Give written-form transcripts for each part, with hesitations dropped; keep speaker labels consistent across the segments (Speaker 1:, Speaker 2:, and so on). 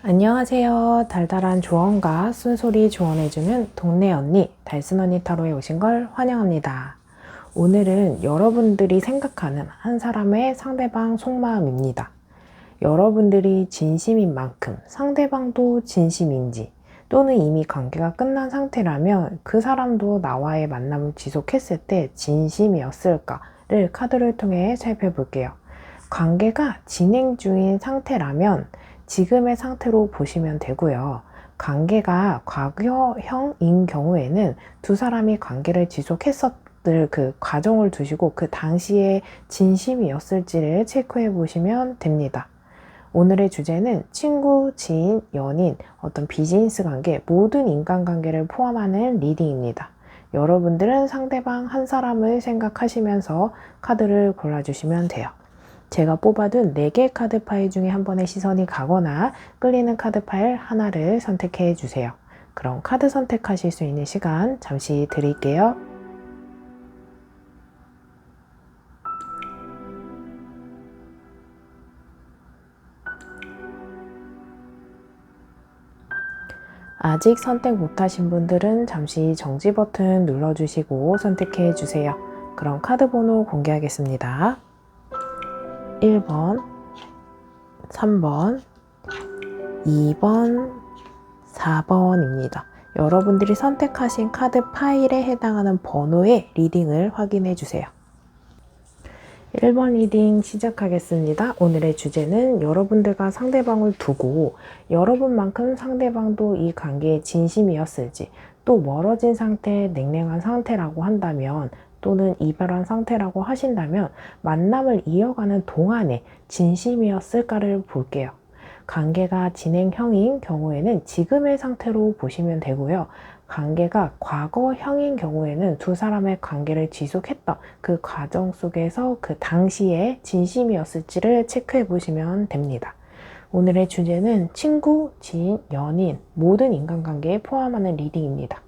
Speaker 1: 안녕하세요. 달달한 조언과 쓴소리 조언해주는 동네 언니, 달순 언니 타로에 오신 걸 환영합니다. 오늘은 여러분들이 생각하는 한 사람의 상대방 속마음입니다. 여러분들이 진심인 만큼 상대방도 진심인지 또는 이미 관계가 끝난 상태라면 그 사람도 나와의 만남을 지속했을 때 진심이었을까를 카드를 통해 살펴볼게요. 관계가 진행 중인 상태라면 지금의 상태로 보시면 되고요. 관계가 과거형인 경우에는 두 사람이 관계를 지속했었을 그 과정을 두시고 그 당시에 진심이었을지를 체크해 보시면 됩니다. 오늘의 주제는 친구, 지인, 연인, 어떤 비즈니스 관계, 모든 인간관계를 포함하는 리딩입니다. 여러분들은 상대방 한 사람을 생각하시면서 카드를 골라주시면 돼요. 제가 뽑아둔 4개 카드 파일 중에 한 번의 시선이 가거나 끌리는 카드 파일 하나를 선택해 주세요. 그럼 카드 선택하실 수 있는 시간 잠시 드릴게요. 아직 선택 못하신 분들은 잠시 정지 버튼 눌러주시고 선택해 주세요. 그럼 카드 번호 공개하겠습니다. 1번, 3번, 2번, 4번입니다. 여러분들이 선택하신 카드 파일에 해당하는 번호의 리딩을 확인해 주세요. 1번 리딩 시작하겠습니다. 오늘의 주제는 여러분들과 상대방을 두고 여러분만큼 상대방도 이 관계에 진심이었을지, 또 멀어진 상태, 냉랭한 상태라고 한다면, 또는 이별한 상태라고 하신다면 만남을 이어가는 동안에 진심이었을까를 볼게요. 관계가 진행형인 경우에는 지금의 상태로 보시면 되고요. 관계가 과거형인 경우에는 두 사람의 관계를 지속했던 그 과정 속에서 그 당시에 진심이었을지를 체크해 보시면 됩니다. 오늘의 주제는 친구, 지인, 연인, 모든 인간관계에 포함하는 리딩입니다.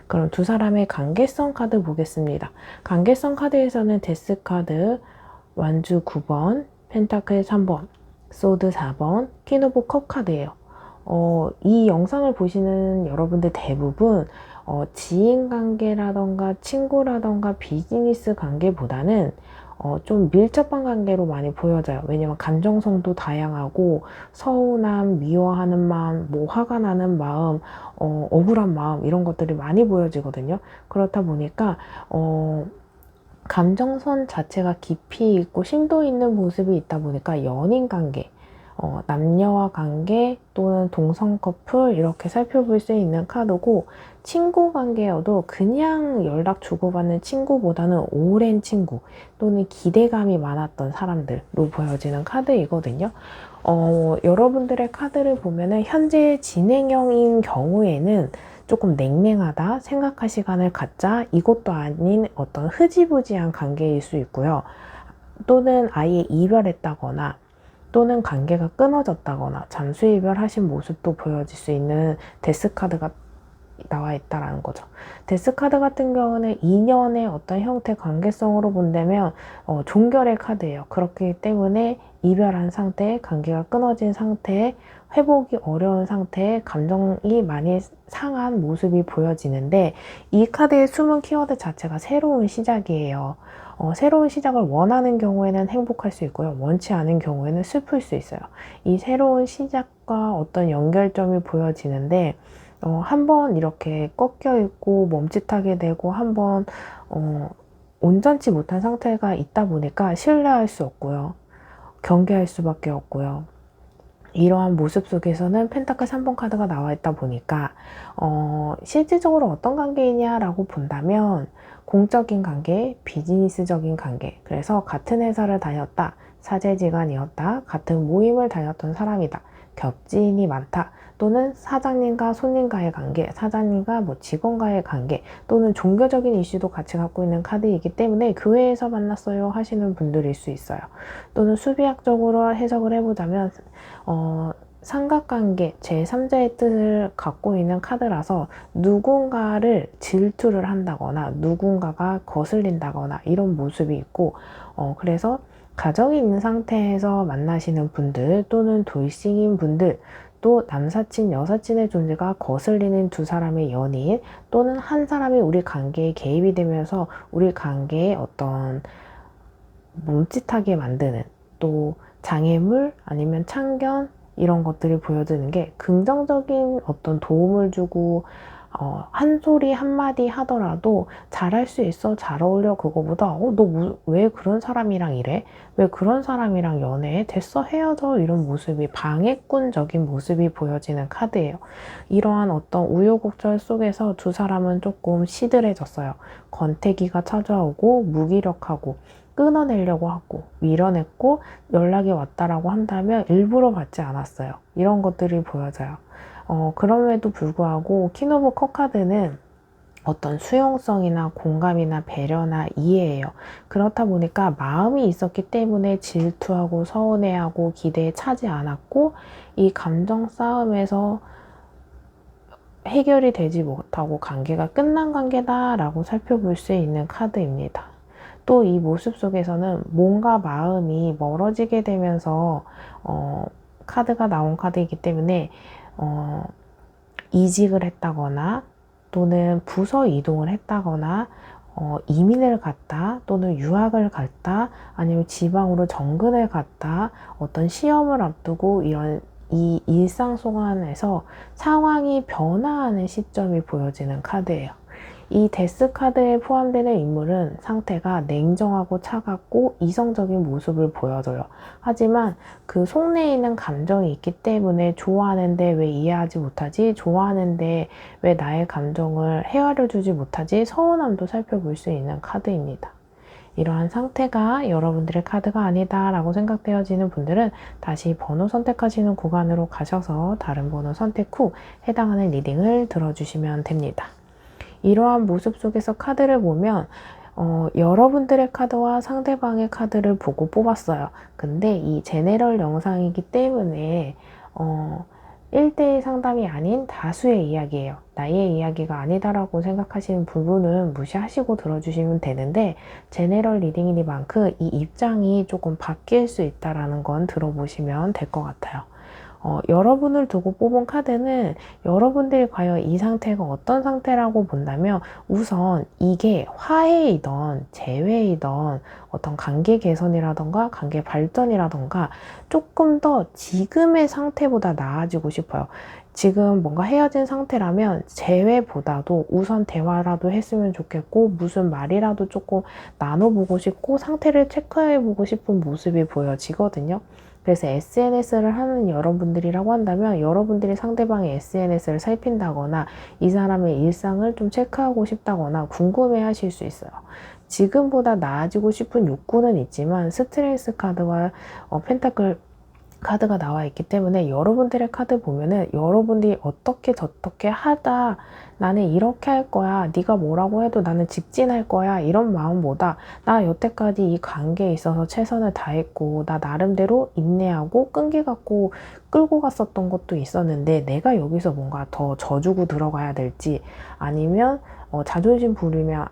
Speaker 1: 그럼 두 사람의 관계성 카드 보겠습니다. 관계성 카드에서는 데스 카드, 완주 9번, 펜타클 3번, 소드 4번, 퀸 오브 컵 카드예요. 이 영상을 보시는 여러분들 대부분 지인 관계라던가 친구라던가 비즈니스 관계보다는 좀 밀접한 관계로 많이 보여져요. 왜냐면 감정성도 다양하고 서운함, 미워하는 마음, 뭐 화가 나는 마음, 억울한 마음 이런 것들이 많이 보여지거든요. 그렇다 보니까 감정선 자체가 깊이 있고 심도 있는 모습이 있다 보니까 연인 관계, 남녀와 관계 또는 동성 커플 이렇게 살펴볼 수 있는 카드고, 친구 관계여도 그냥 연락 주고받는 친구보다는 오랜 친구 또는 기대감이 많았던 사람들로 보여지는 카드이거든요. 여러분들의 카드를 보면은 현재 진행형인 경우에는 조금 냉랭하다, 생각할 시간을 갖자, 이것도 아닌 어떤 흐지부지한 관계일 수 있고요. 또는 아예 이별했다거나 또는 관계가 끊어졌다거나 잠수 이별하신 모습도 보여질 수 있는 데스카드가 나와 있다라는 거죠. 데스카드 같은 경우는 인연의 어떤 형태 관계성으로 본다면 종결의 카드예요. 그렇기 때문에 이별한 상태, 관계가 끊어진 상태, 회복이 어려운 상태에 감정이 많이 상한 모습이 보여지는데, 이 카드의 숨은 키워드 자체가 새로운 시작이에요. 새로운 시작을 원하는 경우에는 행복할 수 있고요. 원치 않은 경우에는 슬플 수 있어요. 이 새로운 시작과 어떤 연결점이 보여지는데, 한번 이렇게 꺾여 있고 멈칫하게 되고 한번 온전치 못한 상태가 있다 보니까 신뢰할 수 없고요. 경계할 수밖에 없고요. 이러한 모습 속에서는 펜타클 3번 카드가 나와 있다 보니까 실질적으로 어떤 관계이냐라고 본다면 공적인 관계, 비즈니스적인 관계, 그래서 같은 회사를 다녔다, 사제지간이었다, 같은 모임을 다녔던 사람이다, 겹지인이 많다, 또는 사장님과 손님과의 관계, 사장님과 뭐 직원과의 관계, 또는 종교적인 이슈도 같이 갖고 있는 카드이기 때문에 교회에서 만났어요 하시는 분들일 수 있어요. 또는 수비학적으로 해석을 해보자면 삼각관계, 제3자의 뜻을 갖고 있는 카드라서 누군가를 질투를 한다거나 누군가가 거슬린다거나 이런 모습이 있고, 그래서 가정이 있는 상태에서 만나시는 분들 또는 돌싱인 분들 또 남사친, 여사친의 존재가 거슬리는 두 사람의 연인 또는 한 사람이 우리 관계에 개입이 되면서 우리 관계에 어떤 멈칫하게 만드는 또 장애물 아니면 참견 이런 것들이 보여지는 게 긍정적인 어떤 도움을 주고 한 소리 한마디 하더라도 잘할 수 있어, 잘 어울려 그거보다 너 왜 그런 사람이랑 이래? 왜 그런 사람이랑 연애해? 됐어, 헤어져. 이런 모습이 방해꾼적인 모습이 보여지는 카드예요. 이러한 어떤 우여곡절 속에서 두 사람은 조금 시들해졌어요. 권태기가 찾아오고 무기력하고 끊어내려고 하고 밀어냈고 연락이 왔다라고 한다면 일부러 받지 않았어요. 이런 것들이 보여져요. 그럼에도 불구하고 킹 오브 컵 카드는 어떤 수용성이나 공감이나 배려나 이해예요. 그렇다 보니까 마음이 있었기 때문에 질투하고 서운해하고 기대에 차지 않았고 이 감정 싸움에서 해결이 되지 못하고 관계가 끝난 관계다라고 살펴볼 수 있는 카드입니다. 또 이 모습 속에서는 뭔가 마음이 멀어지게 되면서 카드가 나온 카드이기 때문에 이직을 했다거나 또는 부서 이동을 했다거나 이민을 갔다 또는 유학을 갔다 아니면 지방으로 정근을 갔다 어떤 시험을 앞두고 이 일상 속안에서 상황이 변화하는 시점이 보여지는 카드예요. 이 데스 카드에 포함되는 인물은 상태가 냉정하고 차갑고 이성적인 모습을 보여줘요. 하지만 그 속내에 있는 감정이 있기 때문에 좋아하는데 왜 이해하지 못하지? 좋아하는데 왜 나의 감정을 헤아려주지 못하지? 서운함도 살펴볼 수 있는 카드입니다. 이러한 상태가 여러분들의 카드가 아니다 라고 생각되어지는 분들은 다시 번호 선택하시는 구간으로 가셔서 다른 번호 선택 후 해당하는 리딩을 들어주시면 됩니다. 이러한 모습 속에서 카드를 보면 여러분들의 카드와 상대방의 카드를 보고 뽑았어요. 근데 이 제네럴 영상이기 때문에 1대1 상담이 아닌 다수의 이야기예요. 나의 이야기가 아니다라고 생각하시는 부분은 무시하시고 들어주시면 되는데 제네럴 리딩이니만큼 이 입장이 조금 바뀔 수 있다는 건 들어보시면 될 것 같아요. 여러분을 두고 뽑은 카드는 여러분들이 과연 이 상태가 어떤 상태라고 본다면 우선 이게 화해이던 재회이던 어떤 관계 개선이라던가 관계 발전이라던가 조금 더 지금의 상태보다 나아지고 싶어요. 지금 뭔가 헤어진 상태라면 재회보다도 우선 대화라도 했으면 좋겠고 무슨 말이라도 조금 나눠보고 싶고 상태를 체크해보고 싶은 모습이 보여지거든요. 그래서 SNS를 하는 여러분들이라고 한다면 여러분들이 상대방의 SNS를 살핀다거나 이 사람의 일상을 좀 체크하고 싶다거나 궁금해 하실 수 있어요. 지금보다 나아지고 싶은 욕구는 있지만 스트레스 카드와 펜타클 카드가 나와 있기 때문에 여러분들의 카드 보면은 여러분들이 어떻게 저떻게 하다 나는 이렇게 할 거야 네가 뭐라고 해도 나는 직진할 거야 이런 마음보다 나 여태까지 이 관계에 있어서 최선을 다했고 나 나름대로 인내하고 끈기 갖고 끌고 갔었던 것도 있었는데 내가 여기서 뭔가 더 져주고 들어가야 될지 아니면 자존심 부리면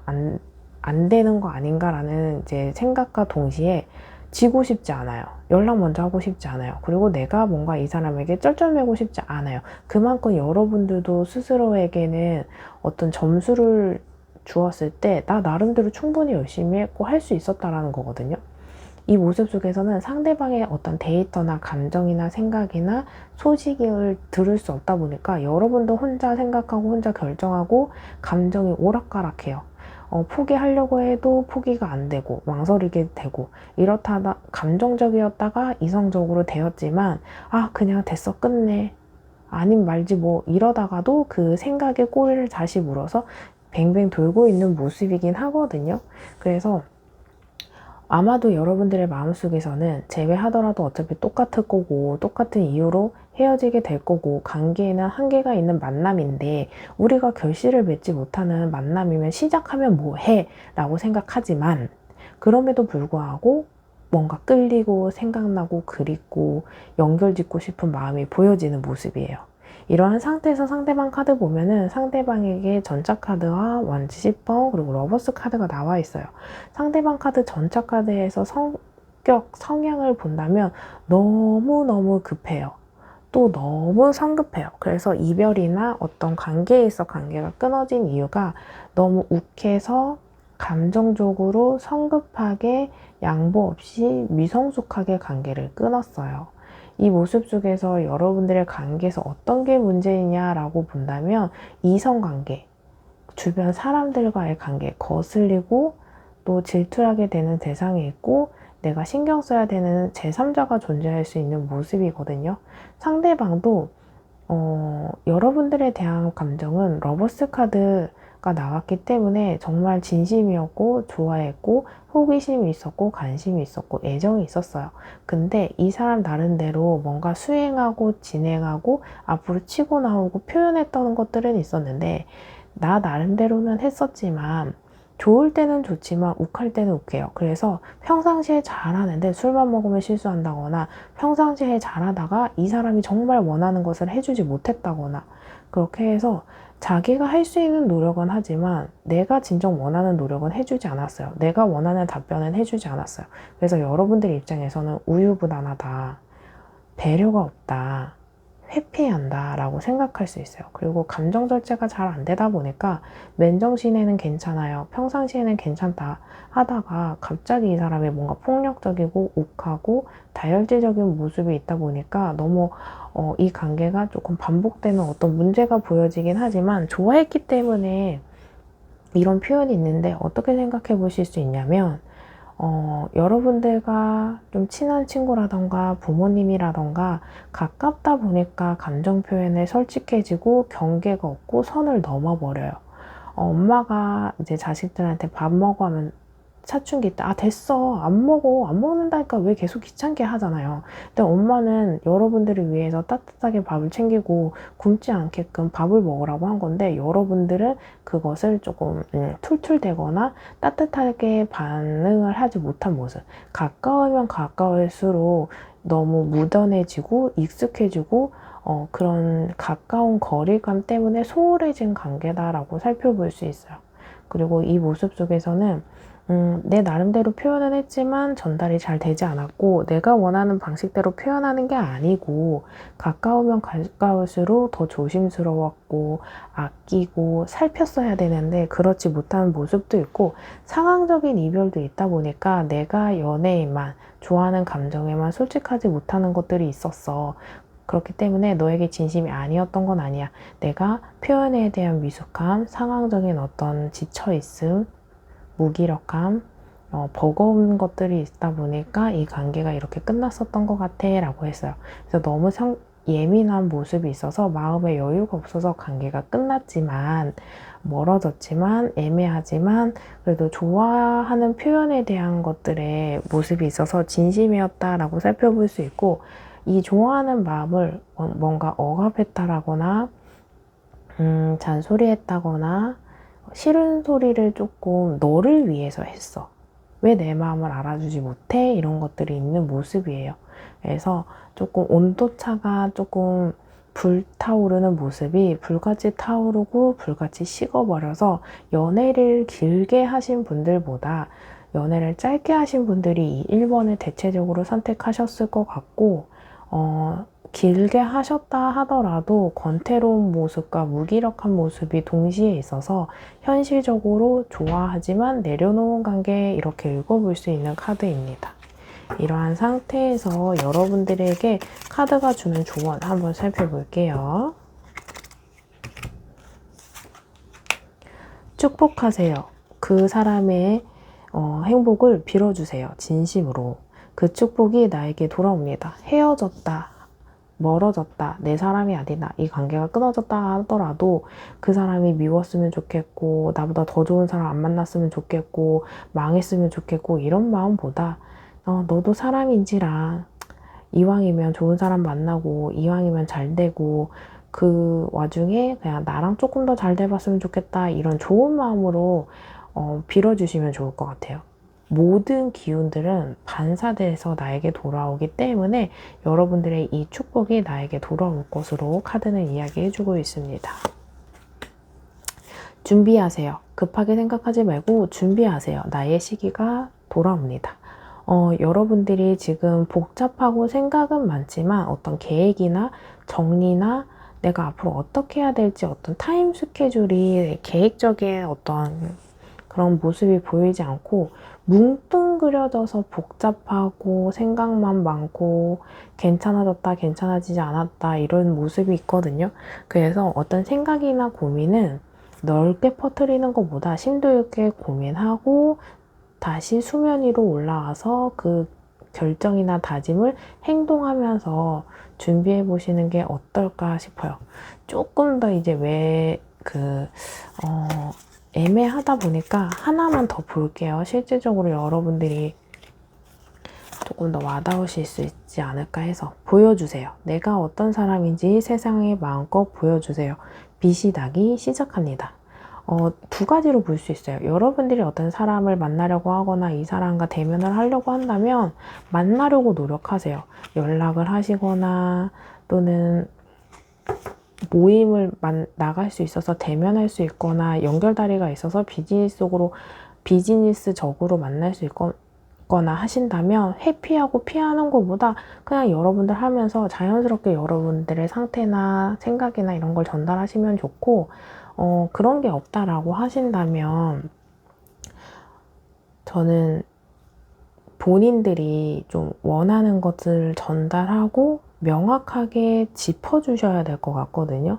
Speaker 1: 안 되는 거 아닌가라는 이제 생각과 동시에 지고 싶지 않아요. 연락 먼저 하고 싶지 않아요. 그리고 내가 뭔가 이 사람에게 쩔쩔매고 싶지 않아요. 그만큼 여러분들도 스스로에게는 어떤 점수를 주었을 때 나 나름대로 충분히 열심히 했고 할 수 있었다라는 거거든요. 이 모습 속에서는 상대방의 어떤 데이터나 감정이나 생각이나 소식을 들을 수 없다 보니까 여러분도 혼자 생각하고 혼자 결정하고 감정이 오락가락해요. 포기하려고 해도 포기가 안 되고 망설이게 되고 이렇다 감정적이었다가 이성적으로 되었지만 그냥 됐어 끝내 아님 말지 뭐 이러다가도 그 생각에 꼬리를 다시 물어서 뱅뱅 돌고 있는 모습이긴 하거든요. 그래서 아마도 여러분들의 마음속에서는 재회하더라도 어차피 똑같을 거고 똑같은 이유로 헤어지게 될 거고 관계에는 한계가 있는 만남인데 우리가 결실을 맺지 못하는 만남이면 시작하면 뭐 해? 라고 생각하지만 그럼에도 불구하고 뭔가 끌리고 생각나고 그립고 연결짓고 싶은 마음이 보여지는 모습이에요. 이러한 상태에서 상대방 카드 보면은 상대방에게 전차 카드와 완지 10번 그리고 러버스 카드가 나와 있어요. 상대방 카드 전차 카드에서 성향을 본다면 너무너무 급해요. 또 너무 성급해요. 그래서 이별이나 어떤 관계에 있어 관계가 끊어진 이유가 너무 욱해서 감정적으로 성급하게 양보 없이 미성숙하게 관계를 끊었어요. 이 모습 속에서 여러분들의 관계에서 어떤 게 문제이냐라고 본다면 이성관계, 주변 사람들과의 관계, 거슬리고 또 질투하게 되는 대상이 있고 내가 신경 써야 되는 제3자가 존재할 수 있는 모습이거든요. 상대방도 여러분들에 대한 감정은 러버스 카드가 나왔기 때문에 정말 진심이었고 좋아했고 호기심이 있었고 관심이 있었고 애정이 있었어요. 근데 이 사람 나름대로 뭔가 수행하고 진행하고 앞으로 치고 나오고 표현했던 것들은 있었는데 나 나름대로는 했었지만 좋을 때는 좋지만 욱할 때는 욱해요. 그래서 평상시에 잘하는데 술만 먹으면 실수한다거나 평상시에 잘하다가 이 사람이 정말 원하는 것을 해주지 못했다거나 그렇게 해서 자기가 할 수 있는 노력은 하지만 내가 진정 원하는 노력은 해주지 않았어요. 내가 원하는 답변은 해주지 않았어요. 그래서 여러분들 입장에서는 우유부단하다, 배려가 없다, 회피한다 라고 생각할 수 있어요. 그리고 감정 절제가 잘 안 되다 보니까 맨정신에는 괜찮아요, 평상시에는 괜찮다 하다가 갑자기 이 사람이 뭔가 폭력적이고 욱하고 다혈질적인 모습이 있다 보니까 너무 이 관계가 조금 반복되는 어떤 문제가 보여지긴 하지만 좋아했기 때문에 이런 표현이 있는데 어떻게 생각해 보실 수 있냐면 여러분들과 좀 친한 친구라던가 부모님이라던가 가깝다 보니까 감정 표현에 솔직해지고 경계가 없고 선을 넘어버려요. 엄마가 이제 자식들한테 밥 먹어 하면 사춘기 때 됐어 안 먹어 안 먹는다니까 왜 계속 귀찮게 하잖아요. 근데 엄마는 여러분들을 위해서 따뜻하게 밥을 챙기고 굶지 않게끔 밥을 먹으라고 한 건데 여러분들은 그것을 조금 툴툴대거나 따뜻하게 반응을 하지 못한 모습. 가까우면 가까울수록 너무 무던해지고 익숙해지고 그런 가까운 거리감 때문에 소홀해진 관계다라고 살펴볼 수 있어요. 그리고 이 모습 속에서는 내 나름대로 표현은 했지만 전달이 잘 되지 않았고 내가 원하는 방식대로 표현하는 게 아니고 가까우면 가까울수록 더 조심스러웠고 아끼고 살폈어야 되는데 그렇지 못하는 모습도 있고 상황적인 이별도 있다 보니까 내가 연애에만 좋아하는 감정에만 솔직하지 못하는 것들이 있었어. 그렇기 때문에 너에게 진심이 아니었던 건 아니야. 내가 표현에 대한 미숙함, 상황적인 어떤 지쳐있음, 무기력함, 버거운 것들이 있다 보니까 이 관계가 이렇게 끝났었던 것 같아 라고 했어요. 그래서 너무 예민한 모습이 있어서 마음에 여유가 없어서 관계가 끝났지만 멀어졌지만 애매하지만 그래도 좋아하는 표현에 대한 것들의 모습이 있어서 진심이었다라고 살펴볼 수 있고 이 좋아하는 마음을 뭔가 억압했다라거나 잔소리했다거나 싫은 소리를 조금 너를 위해서 했어. 왜 내 마음을 알아주지 못해? 이런 것들이 있는 모습이에요. 그래서 조금 온도차가 조금 불타오르는 모습이 불같이 타오르고 불같이 식어버려서 연애를 길게 하신 분들보다 연애를 짧게 하신 분들이 이 1번을 대체적으로 선택하셨을 것 같고 길게 하셨다 하더라도 권태로운 모습과 무기력한 모습이 동시에 있어서 현실적으로 좋아하지만 내려놓은 관계 이렇게 읽어볼 수 있는 카드입니다. 이러한 상태에서 여러분들에게 카드가 주는 조언 한번 살펴볼게요. 축복하세요. 그 사람의 행복을 빌어주세요. 진심으로. 그 축복이 나에게 돌아옵니다. 헤어졌다, 멀어졌다, 내 사람이 아니다, 이 관계가 끊어졌다 하더라도 그 사람이 미웠으면 좋겠고 나보다 더 좋은 사람 안 만났으면 좋겠고 망했으면 좋겠고 이런 마음보다 너도 사람인지라 이왕이면 좋은 사람 만나고 이왕이면 잘 되고 그 와중에 그냥 나랑 조금 더 잘 돼봤으면 좋겠다 이런 좋은 마음으로 빌어주시면 좋을 것 같아요. 모든 기운들은 반사돼서 나에게 돌아오기 때문에 여러분들의 이 축복이 나에게 돌아올 것으로 카드는 이야기해주고 있습니다. 준비하세요. 급하게 생각하지 말고 준비하세요. 나의 시기가 돌아옵니다. 여러분들이 지금 복잡하고 생각은 많지만 어떤 계획이나 정리나 내가 앞으로 어떻게 해야 될지 어떤 타임 스케줄이 계획적인 어떤 그런 모습이 보이지 않고 뭉뚱그려져서 복잡하고 생각만 많고 괜찮아졌다 괜찮아지지 않았다 이런 모습이 있거든요. 그래서 어떤 생각이나 고민은 넓게 퍼뜨리는 것보다 심도 있게 고민하고 다시 수면 위로 올라와서 그 결정이나 다짐을 행동하면서 준비해 보시는 게 어떨까 싶어요. 조금 더 이제 애매하다 보니까 하나만 더 볼게요. 실질적으로 여러분들이 조금 더 와닿으실 수 있지 않을까 해서 보여주세요. 내가 어떤 사람인지 세상에 마음껏 보여주세요. 빛이 나기 시작합니다. 두 가지로 볼 수 있어요. 여러분들이 어떤 사람을 만나려고 하거나 이 사람과 대면을 하려고 한다면 만나려고 노력하세요. 연락을 하시거나 또는 모임을 나갈 수 있어서 대면할 수 있거나 연결다리가 있어서 비즈니스적으로 만날 수 있거나 하신다면 회피하고 피하는 것보다 그냥 여러분들 하면서 자연스럽게 여러분들의 상태나 생각이나 이런 걸 전달하시면 좋고, 그런 게 없다라고 하신다면 저는 본인들이 좀 원하는 것을 전달하고 명확하게 짚어주셔야 될 것 같거든요.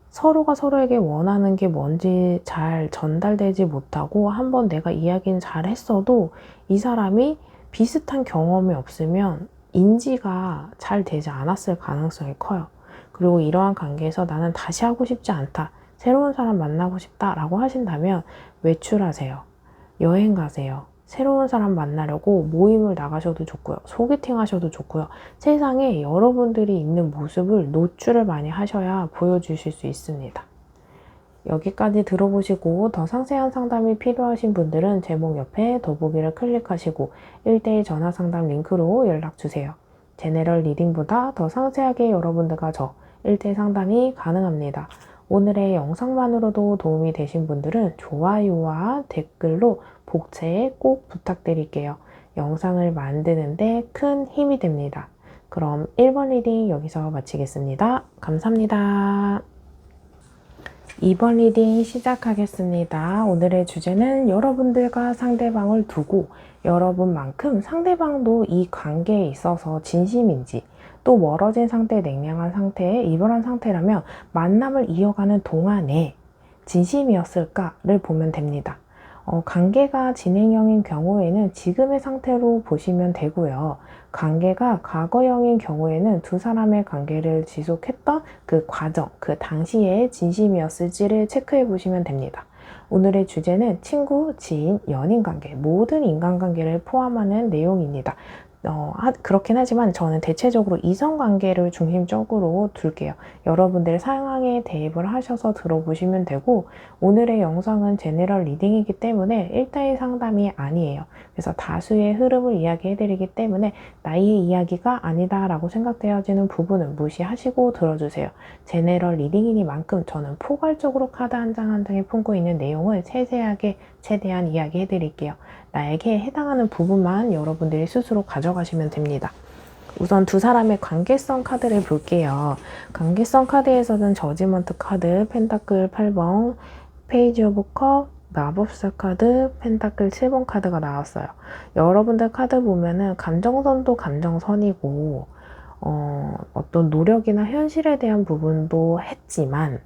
Speaker 1: 서로가 서로에게 원하는 게 뭔지 잘 전달되지 못하고 한번 내가 이야기는 잘 했어도 이 사람이 비슷한 경험이 없으면 인지가 잘 되지 않았을 가능성이 커요. 그리고 이러한 관계에서 나는 다시 하고 싶지 않다, 새로운 사람 만나고 싶다 라고 하신다면 외출하세요. 여행 가세요. 새로운 사람 만나려고 모임을 나가셔도 좋고요. 소개팅 하셔도 좋고요. 세상에 여러분들이 있는 모습을 노출을 많이 하셔야 보여주실 수 있습니다. 여기까지 들어보시고 더 상세한 상담이 필요하신 분들은 제목 옆에 더보기를 클릭하시고 1:1 전화 상담 링크로 연락주세요. 제네럴 리딩보다 더 상세하게 여러분들과 저 1:1 상담이 가능합니다. 오늘의 영상만으로도 도움이 되신 분들은 좋아요와 댓글로 복채 꼭 부탁드릴게요. 영상을 만드는데 큰 힘이 됩니다. 그럼 1번 리딩 여기서 마치겠습니다. 감사합니다. 2번 리딩 시작하겠습니다. 오늘의 주제는 여러분들과 상대방을 두고 여러분만큼 상대방도 이 관계에 있어서 진심인지, 또 멀어진 상태, 냉랭한 상태, 이별한 상태라면 만남을 이어가는 동안에 진심이었을까를 보면 됩니다. 관계가 진행형인 경우에는 지금의 상태로 보시면 되고요. 관계가 과거형인 경우에는 두 사람의 관계를 지속했던 그 과정, 그 당시에 진심이었을지를 체크해 보시면 됩니다. 오늘의 주제는 친구, 지인, 연인 관계, 모든 인간관계를 포함하는 내용입니다. 그렇긴 하지만 저는 대체적으로 이성관계를 중심적으로 둘게요. 여러분들 상황에 대입을 하셔서 들어보시면 되고, 오늘의 영상은 제네럴 리딩이기 때문에 1:1 상담이 아니에요. 그래서 다수의 흐름을 이야기해드리기 때문에 나의 이야기가 아니다 라고 생각되어지는 부분은 무시하시고 들어주세요. 제네럴 리딩이니만큼 저는 포괄적으로 카드 한 장 한 장에 품고 있는 내용을 세세하게 최대한 이야기해드릴게요. 나에게 해당하는 부분만 여러분들이 스스로 가져가시면 됩니다. 우선 두 사람의 관계성 카드를 볼게요. 관계성 카드에서는 저지먼트 카드, 펜타클 8번, 페이지 오브 컵, 마법사 카드, 펜타클 7번 카드가 나왔어요. 여러분들 카드 보면은 감정선도 감정선이고 어떤 노력이나 현실에 대한 부분도 했지만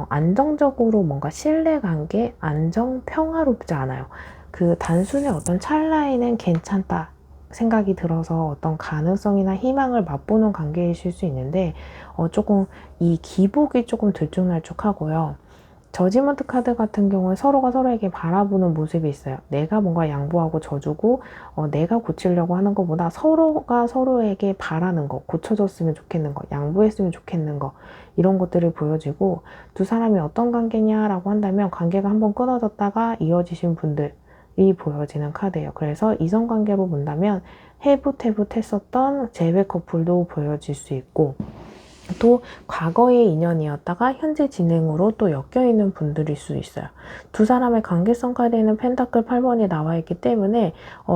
Speaker 1: 안정적으로 뭔가 신뢰관계, 안정, 평화롭지 않아요. 그 단순히 어떤 찰나에는 괜찮다 생각이 들어서 어떤 가능성이나 희망을 맛보는 관계이실 수 있는데 조금 이 기복이 조금 들쭉날쭉하고요. 저지먼트 카드 같은 경우는 서로가 서로에게 바라보는 모습이 있어요. 내가 뭔가 양보하고 져주고 내가 고치려고 하는 것보다 서로가 서로에게 바라는 거, 고쳐줬으면 좋겠는 거, 양보했으면 좋겠는 거, 이런 것들을 보여지고, 두 사람이 어떤 관계냐라고 한다면 관계가 한번 끊어졌다가 이어지신 분들이 보여지는 카드예요. 그래서 이성관계로 본다면 해붓해붓 했었던 재회 커플도 보여질 수 있고, 또 과거의 인연이었다가 현재 진행으로 또 엮여있는 분들일 수 있어요. 두 사람의 관계성 카드에는 펜타클 8번이 나와 있기 때문에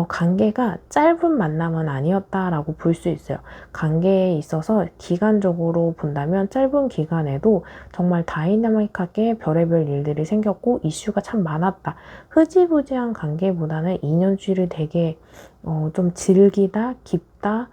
Speaker 1: 관계가 짧은 만남은 아니었다라고 볼 수 있어요. 관계에 있어서 기간적으로 본다면 짧은 기간에도 정말 다이나믹하게 별의별 일들이 생겼고 이슈가 참 많았다. 흐지부지한 관계보다는 인연줄이 되게 좀 질기다, 깊다,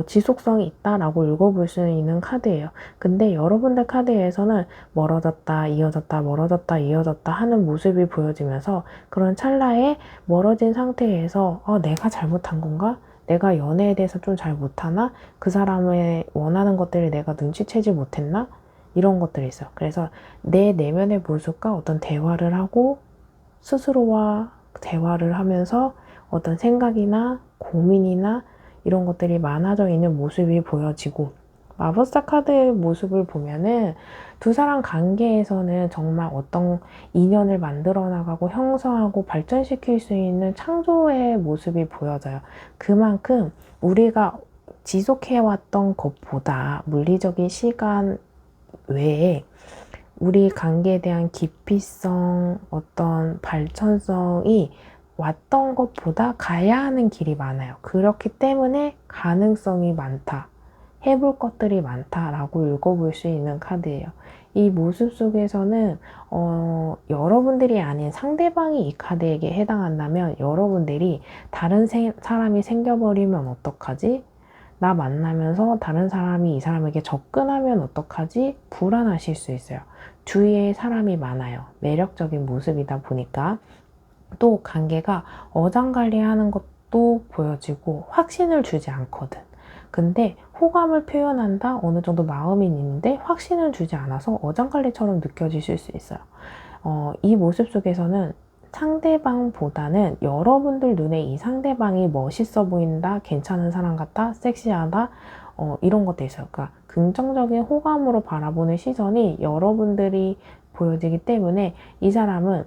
Speaker 1: 지속성이 있다라고 읽어볼 수 있는 카드예요. 근데 여러분들 카드에서는 멀어졌다, 이어졌다, 멀어졌다, 이어졌다 하는 모습이 보여지면서 그런 찰나에 멀어진 상태에서 내가 잘못한 건가? 내가 연애에 대해서 좀 잘 못하나? 그 사람의 원하는 것들을 내가 눈치채지 못했나? 이런 것들이 있어요. 그래서 내 내면의 모습과 어떤 대화를 하고 스스로와 대화를 하면서 어떤 생각이나 고민이나 이런 것들이 많아져 있는 모습이 보여지고, 마법사 카드의 모습을 보면은 두 사람 관계에서는 정말 어떤 인연을 만들어 나가고 형성하고 발전시킬 수 있는 창조의 모습이 보여져요. 그만큼 우리가 지속해왔던 것보다 물리적인 시간 외에 우리 관계에 대한 깊이성, 어떤 발전성이 왔던 것보다 가야 하는 길이 많아요. 그렇기 때문에 가능성이 많다, 해볼 것들이 많다라고 읽어볼 수 있는 카드예요. 이 모습 속에서는 여러분들이 아닌 상대방이 이 카드에게 해당한다면 여러분들이 다른 사람이 생겨버리면 어떡하지? 나 만나면서 다른 사람이 이 사람에게 접근하면 어떡하지? 불안하실 수 있어요. 주위에 사람이 많아요. 매력적인 모습이다 보니까. 또 관계가 어장관리하는 것도 보여지고 확신을 주지 않거든. 근데 호감을 표현한다, 어느 정도 마음이 있는데 확신을 주지 않아서 어장관리처럼 느껴지실 수 있어요. 이 모습 속에서는 상대방보다는 여러분들 눈에 이 상대방이 멋있어 보인다, 괜찮은 사람 같다, 섹시하다, 이런 것도 있어요. 그러니까 긍정적인 호감으로 바라보는 시선이 여러분들이 보여지기 때문에 이 사람은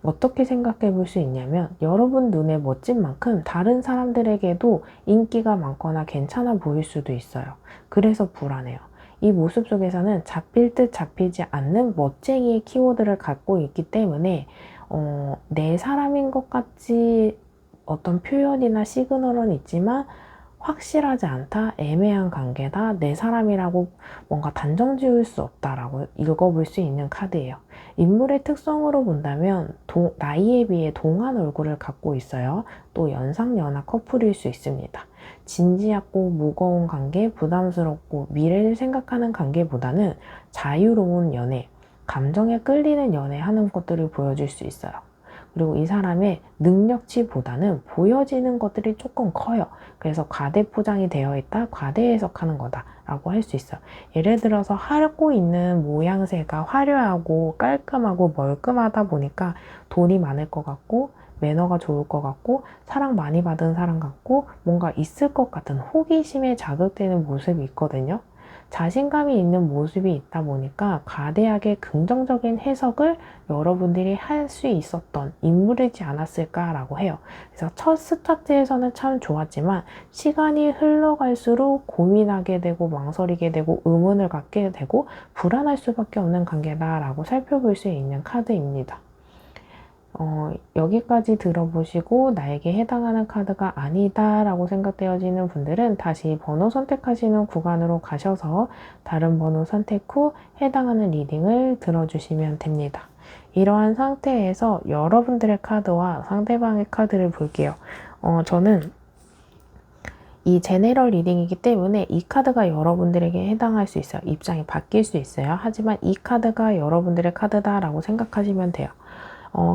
Speaker 1: 어떻게 생각해 볼 수 있냐면 여러분 눈에 멋진 만큼 다른 사람들에게도 인기가 많거나 괜찮아 보일 수도 있어요. 그래서 불안해요. 이 모습 속에서는 잡힐 듯 잡히지 않는 멋쟁이의 키워드를 갖고 있기 때문에 내 사람인 것 같이 어떤 표현이나 시그널은 있지만 확실하지 않다, 애매한 관계다, 내 사람이라고 뭔가 단정 지을 수 없다라고 읽어볼 수 있는 카드예요. 인물의 특성으로 본다면 나이에 비해 동안 얼굴을 갖고 있어요. 또 연상연하 커플일 수 있습니다. 진지하고 무거운 관계, 부담스럽고 미래를 생각하는 관계보다는 자유로운 연애, 감정에 끌리는 연애하는 것들을 보여줄 수 있어요. 그리고 이 사람의 능력치보다는 보여지는 것들이 조금 커요. 그래서 과대 포장이 되어 있다, 과대 해석하는 거다 라고 할 수 있어요. 예를 들어서 하고 있는 모양새가 화려하고 깔끔하고 멀끔하다 보니까 돈이 많을 것 같고 매너가 좋을 것 같고 사랑 많이 받은 사람 같고 뭔가 있을 것 같은 호기심에 자극되는 모습이 있거든요. 자신감이 있는 모습이 있다 보니까 과대하게 긍정적인 해석을 여러분들이 할 수 있었던 인물이지 않았을까라고 해요. 그래서 첫 스타트에서는 참 좋았지만 시간이 흘러갈수록 고민하게 되고 망설이게 되고 의문을 갖게 되고 불안할 수밖에 없는 관계다라고 살펴볼 수 있는 카드입니다. 여기까지 들어보시고 나에게 해당하는 카드가 아니다 라고 생각되어지는 분들은 다시 번호 선택하시는 구간으로 가셔서 다른 번호 선택 후 해당하는 리딩을 들어주시면 됩니다. 이러한 상태에서 여러분들의 카드와 상대방의 카드를 볼게요. 저는 이 제네럴 리딩이기 때문에 이 카드가 여러분들에게 해당할 수 있어요. 입장이 바뀔 수 있어요. 하지만 이 카드가 여러분들의 카드다라고 생각하시면 돼요.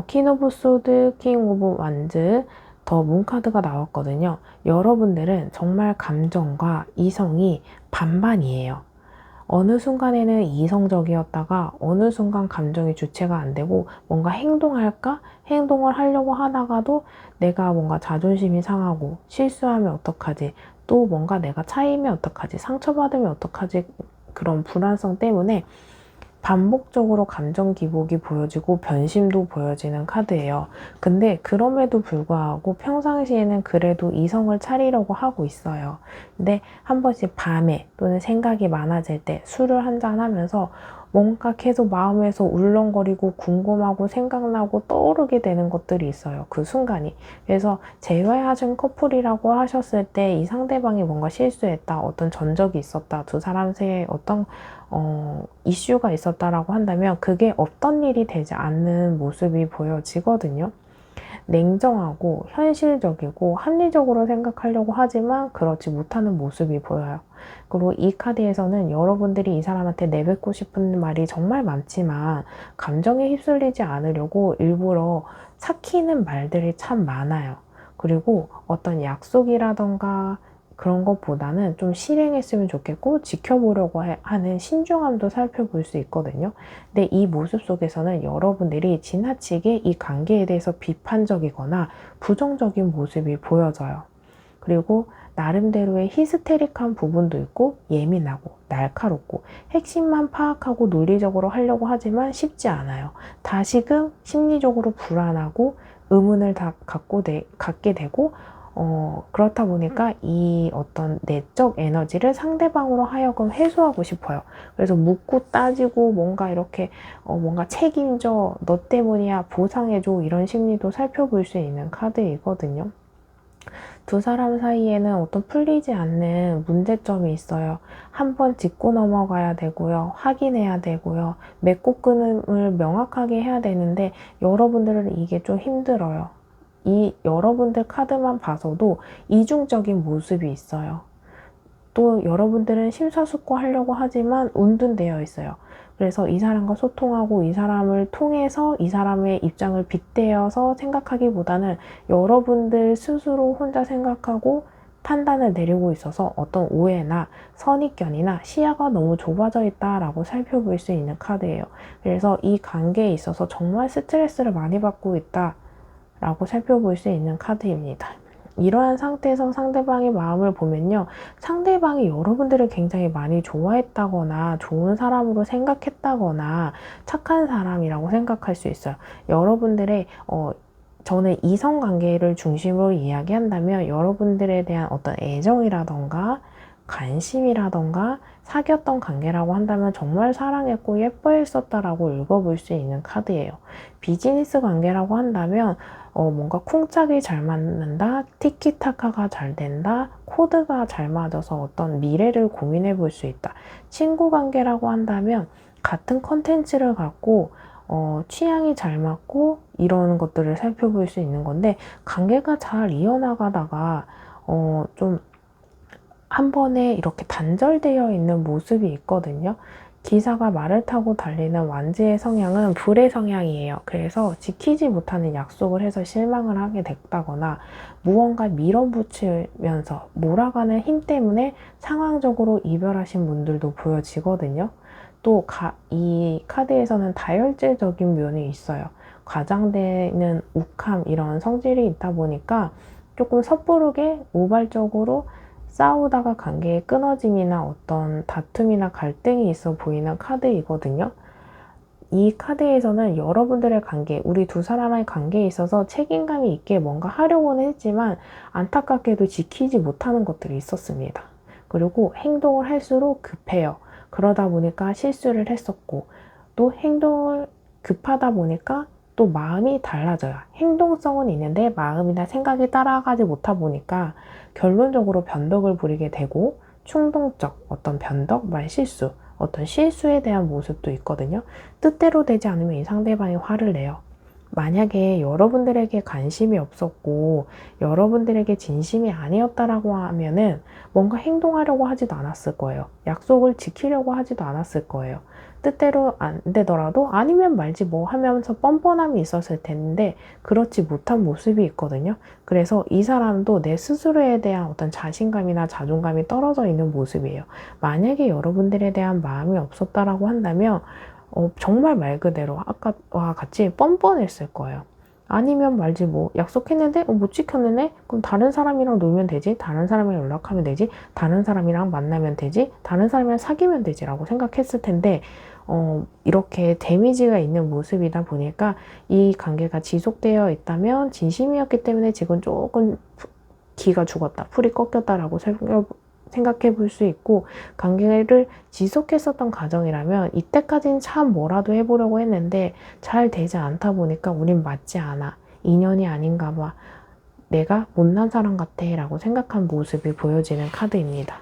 Speaker 1: 퀸 오브 소드, 킹 오브 완즈, 더 문 카드가 나왔거든요. 여러분들은 정말 감정과 이성이 반반이에요. 어느 순간에는 이성적이었다가 어느 순간 감정이 주체가 안 되고 뭔가 행동할까? 행동을 하려고 하다가도 내가 뭔가 자존심이 상하고 실수하면 어떡하지? 또 뭔가 내가 차이면 어떡하지? 상처받으면 어떡하지? 그런 불안성 때문에 반복적으로 감정 기복이 보여지고 변심도 보여지는 카드예요. 근데 그럼에도 불구하고 평상시에는 그래도 이성을 차리려고 하고 있어요. 근데 한 번씩 밤에 또는 생각이 많아질 때 술을 한잔 하면서 뭔가 계속 마음에서 울렁거리고 궁금하고 생각나고 떠오르게 되는 것들이 있어요. 그 순간이. 그래서 재회하신 커플이라고 하셨을 때 이 상대방이 뭔가 실수했다, 어떤 전적이 있었다, 두 사람 사이에 어떤 이슈가 있었다라고 한다면 그게 없던 일이 되지 않는 모습이 보여지거든요. 냉정하고 현실적이고 합리적으로 생각하려고 하지만 그렇지 못하는 모습이 보여요. 그리고 이 카드에서는 여러분들이 이 사람한테 내뱉고 싶은 말이 정말 많지만 감정에 휩쓸리지 않으려고 일부러 삭히는 말들이 참 많아요. 그리고 어떤 약속이라던가 그런 것보다는 좀 실행했으면 좋겠고 지켜보려고 하는 신중함도 살펴볼 수 있거든요. 근데 이 모습 속에서는 여러분들이 지나치게 이 관계에 대해서 비판적이거나 부정적인 모습이 보여져요. 그리고 나름대로의 히스테릭한 부분도 있고 예민하고 날카롭고 핵심만 파악하고 논리적으로 하려고 하지만 쉽지 않아요. 다시금 심리적으로 불안하고 의문을 다 갖게 되고 그렇다 보니까 이 어떤 내적 에너지를 상대방으로 하여금 회수하고 싶어요. 그래서 묻고 따지고 뭔가 이렇게 뭔가 책임져, 너 때문이야, 보상해줘 이런 심리도 살펴볼 수 있는 카드이거든요. 두 사람 사이에는 어떤 풀리지 않는 문제점이 있어요. 한번 짚고 넘어가야 되고요. 확인해야 되고요. 맺고 끊음을 명확하게 해야 되는데 여러분들은 이게 좀 힘들어요. 이 여러분들 카드만 봐서도 이중적인 모습이 있어요. 또 여러분들은 심사숙고하려고 하지만 운둔되어 있어요. 그래서 이 사람과 소통하고 이 사람을 통해서 이 사람의 입장을 빗대어서 생각하기보다는 여러분들 스스로 혼자 생각하고 판단을 내리고 있어서 어떤 오해나 선입견이나 시야가 너무 좁아져 있다라고 살펴볼 수 있는 카드예요. 그래서 이 관계에 있어서 정말 스트레스를 많이 받고 있다라고 살펴볼 수 있는 카드입니다. 이러한 상태에서 상대방의 마음을 보면요. 상대방이 여러분들을 굉장히 많이 좋아했다거나 좋은 사람으로 생각했다거나 착한 사람이라고 생각할 수 있어요. 여러분들의 저는 이성관계를 중심으로 이야기한다면 여러분들에 대한 어떤 애정이라던가 관심이라던가 사귀었던 관계라고 한다면 정말 사랑했고 예뻐했었다라고 읽어볼 수 있는 카드예요. 비즈니스 관계라고 한다면 뭔가 쿵짝이 잘 맞는다, 티키타카가 잘 된다, 코드가 잘 맞아서 어떤 미래를 고민해 볼 수 있다. 친구 관계라고 한다면 같은 컨텐츠를 갖고 취향이 잘 맞고 이런 것들을 살펴볼 수 있는 건데 관계가 잘 이어나가다가 좀 한 번에 이렇게 단절되어 있는 모습이 있거든요. 기사가 말을 타고 달리는 완지의 성향은 불의 성향이에요. 그래서 지키지 못하는 약속을 해서 실망을 하게 됐다거나 무언가 밀어붙이면서 몰아가는 힘 때문에 상황적으로 이별하신 분들도 보여지거든요. 또 이 카드에서는 다혈질적인 면이 있어요. 과장되는 욱함 이런 성질이 있다 보니까 조금 섣부르게 우발적으로 싸우다가 관계의 끊어짐이나 어떤 다툼이나 갈등이 있어 보이는 카드이거든요. 이 카드에서는 여러분들의 관계, 우리 두 사람의 관계에 있어서 책임감이 있게 뭔가 하려고는 했지만 안타깝게도 지키지 못하는 것들이 있었습니다. 그리고 행동을 할수록 급해요. 그러다 보니까 실수를 했었고 또 행동을 급하다 보니까 또 마음이 달라져요. 행동성은 있는데 마음이나 생각이 따라가지 못하 보니까 결론적으로 변덕을 부리게 되고 충동적 어떤 변덕, 말실수, 어떤 실수에 대한 모습도 있거든요. 뜻대로 되지 않으면 이 상대방이 화를 내요. 만약에 여러분들에게 관심이 없었고 여러분들에게 진심이 아니었다라고 하면은 뭔가 행동하려고 하지도 않았을 거예요. 약속을 지키려고 하지도 않았을 거예요. 뜻대로 안 되더라도 아니면 말지 뭐 하면서 뻔뻔함이 있었을 텐데 그렇지 못한 모습이 있거든요. 그래서 이 사람도 내 스스로에 대한 어떤 자신감이나 자존감이 떨어져 있는 모습이에요. 만약에 여러분들에 대한 마음이 없었다라고 한다면 정말 말 그대로 아까와 같이 뻔뻔했을 거예요. 아니면 말지 뭐 약속했는데 못 지켰네? 그럼 다른 사람이랑 놀면 되지, 다른 사람이랑 연락하면 되지, 다른 사람이랑 만나면 되지, 다른 사람이랑 사귀면 되지 라고 생각했을 텐데 이렇게 데미지가 있는 모습이다 보니까 이 관계가 지속되어 있다면 진심이었기 때문에 지금 조금 기가 죽었다, 풀이 꺾였다라고 생각해 볼 수 있고, 관계를 지속했었던 과정이라면 이때까지는 참 뭐라도 해보려고 했는데 잘 되지 않다 보니까 우린 맞지 않아, 인연이 아닌가 봐, 내가 못난 사람 같아 라고 생각한 모습이 보여지는 카드입니다.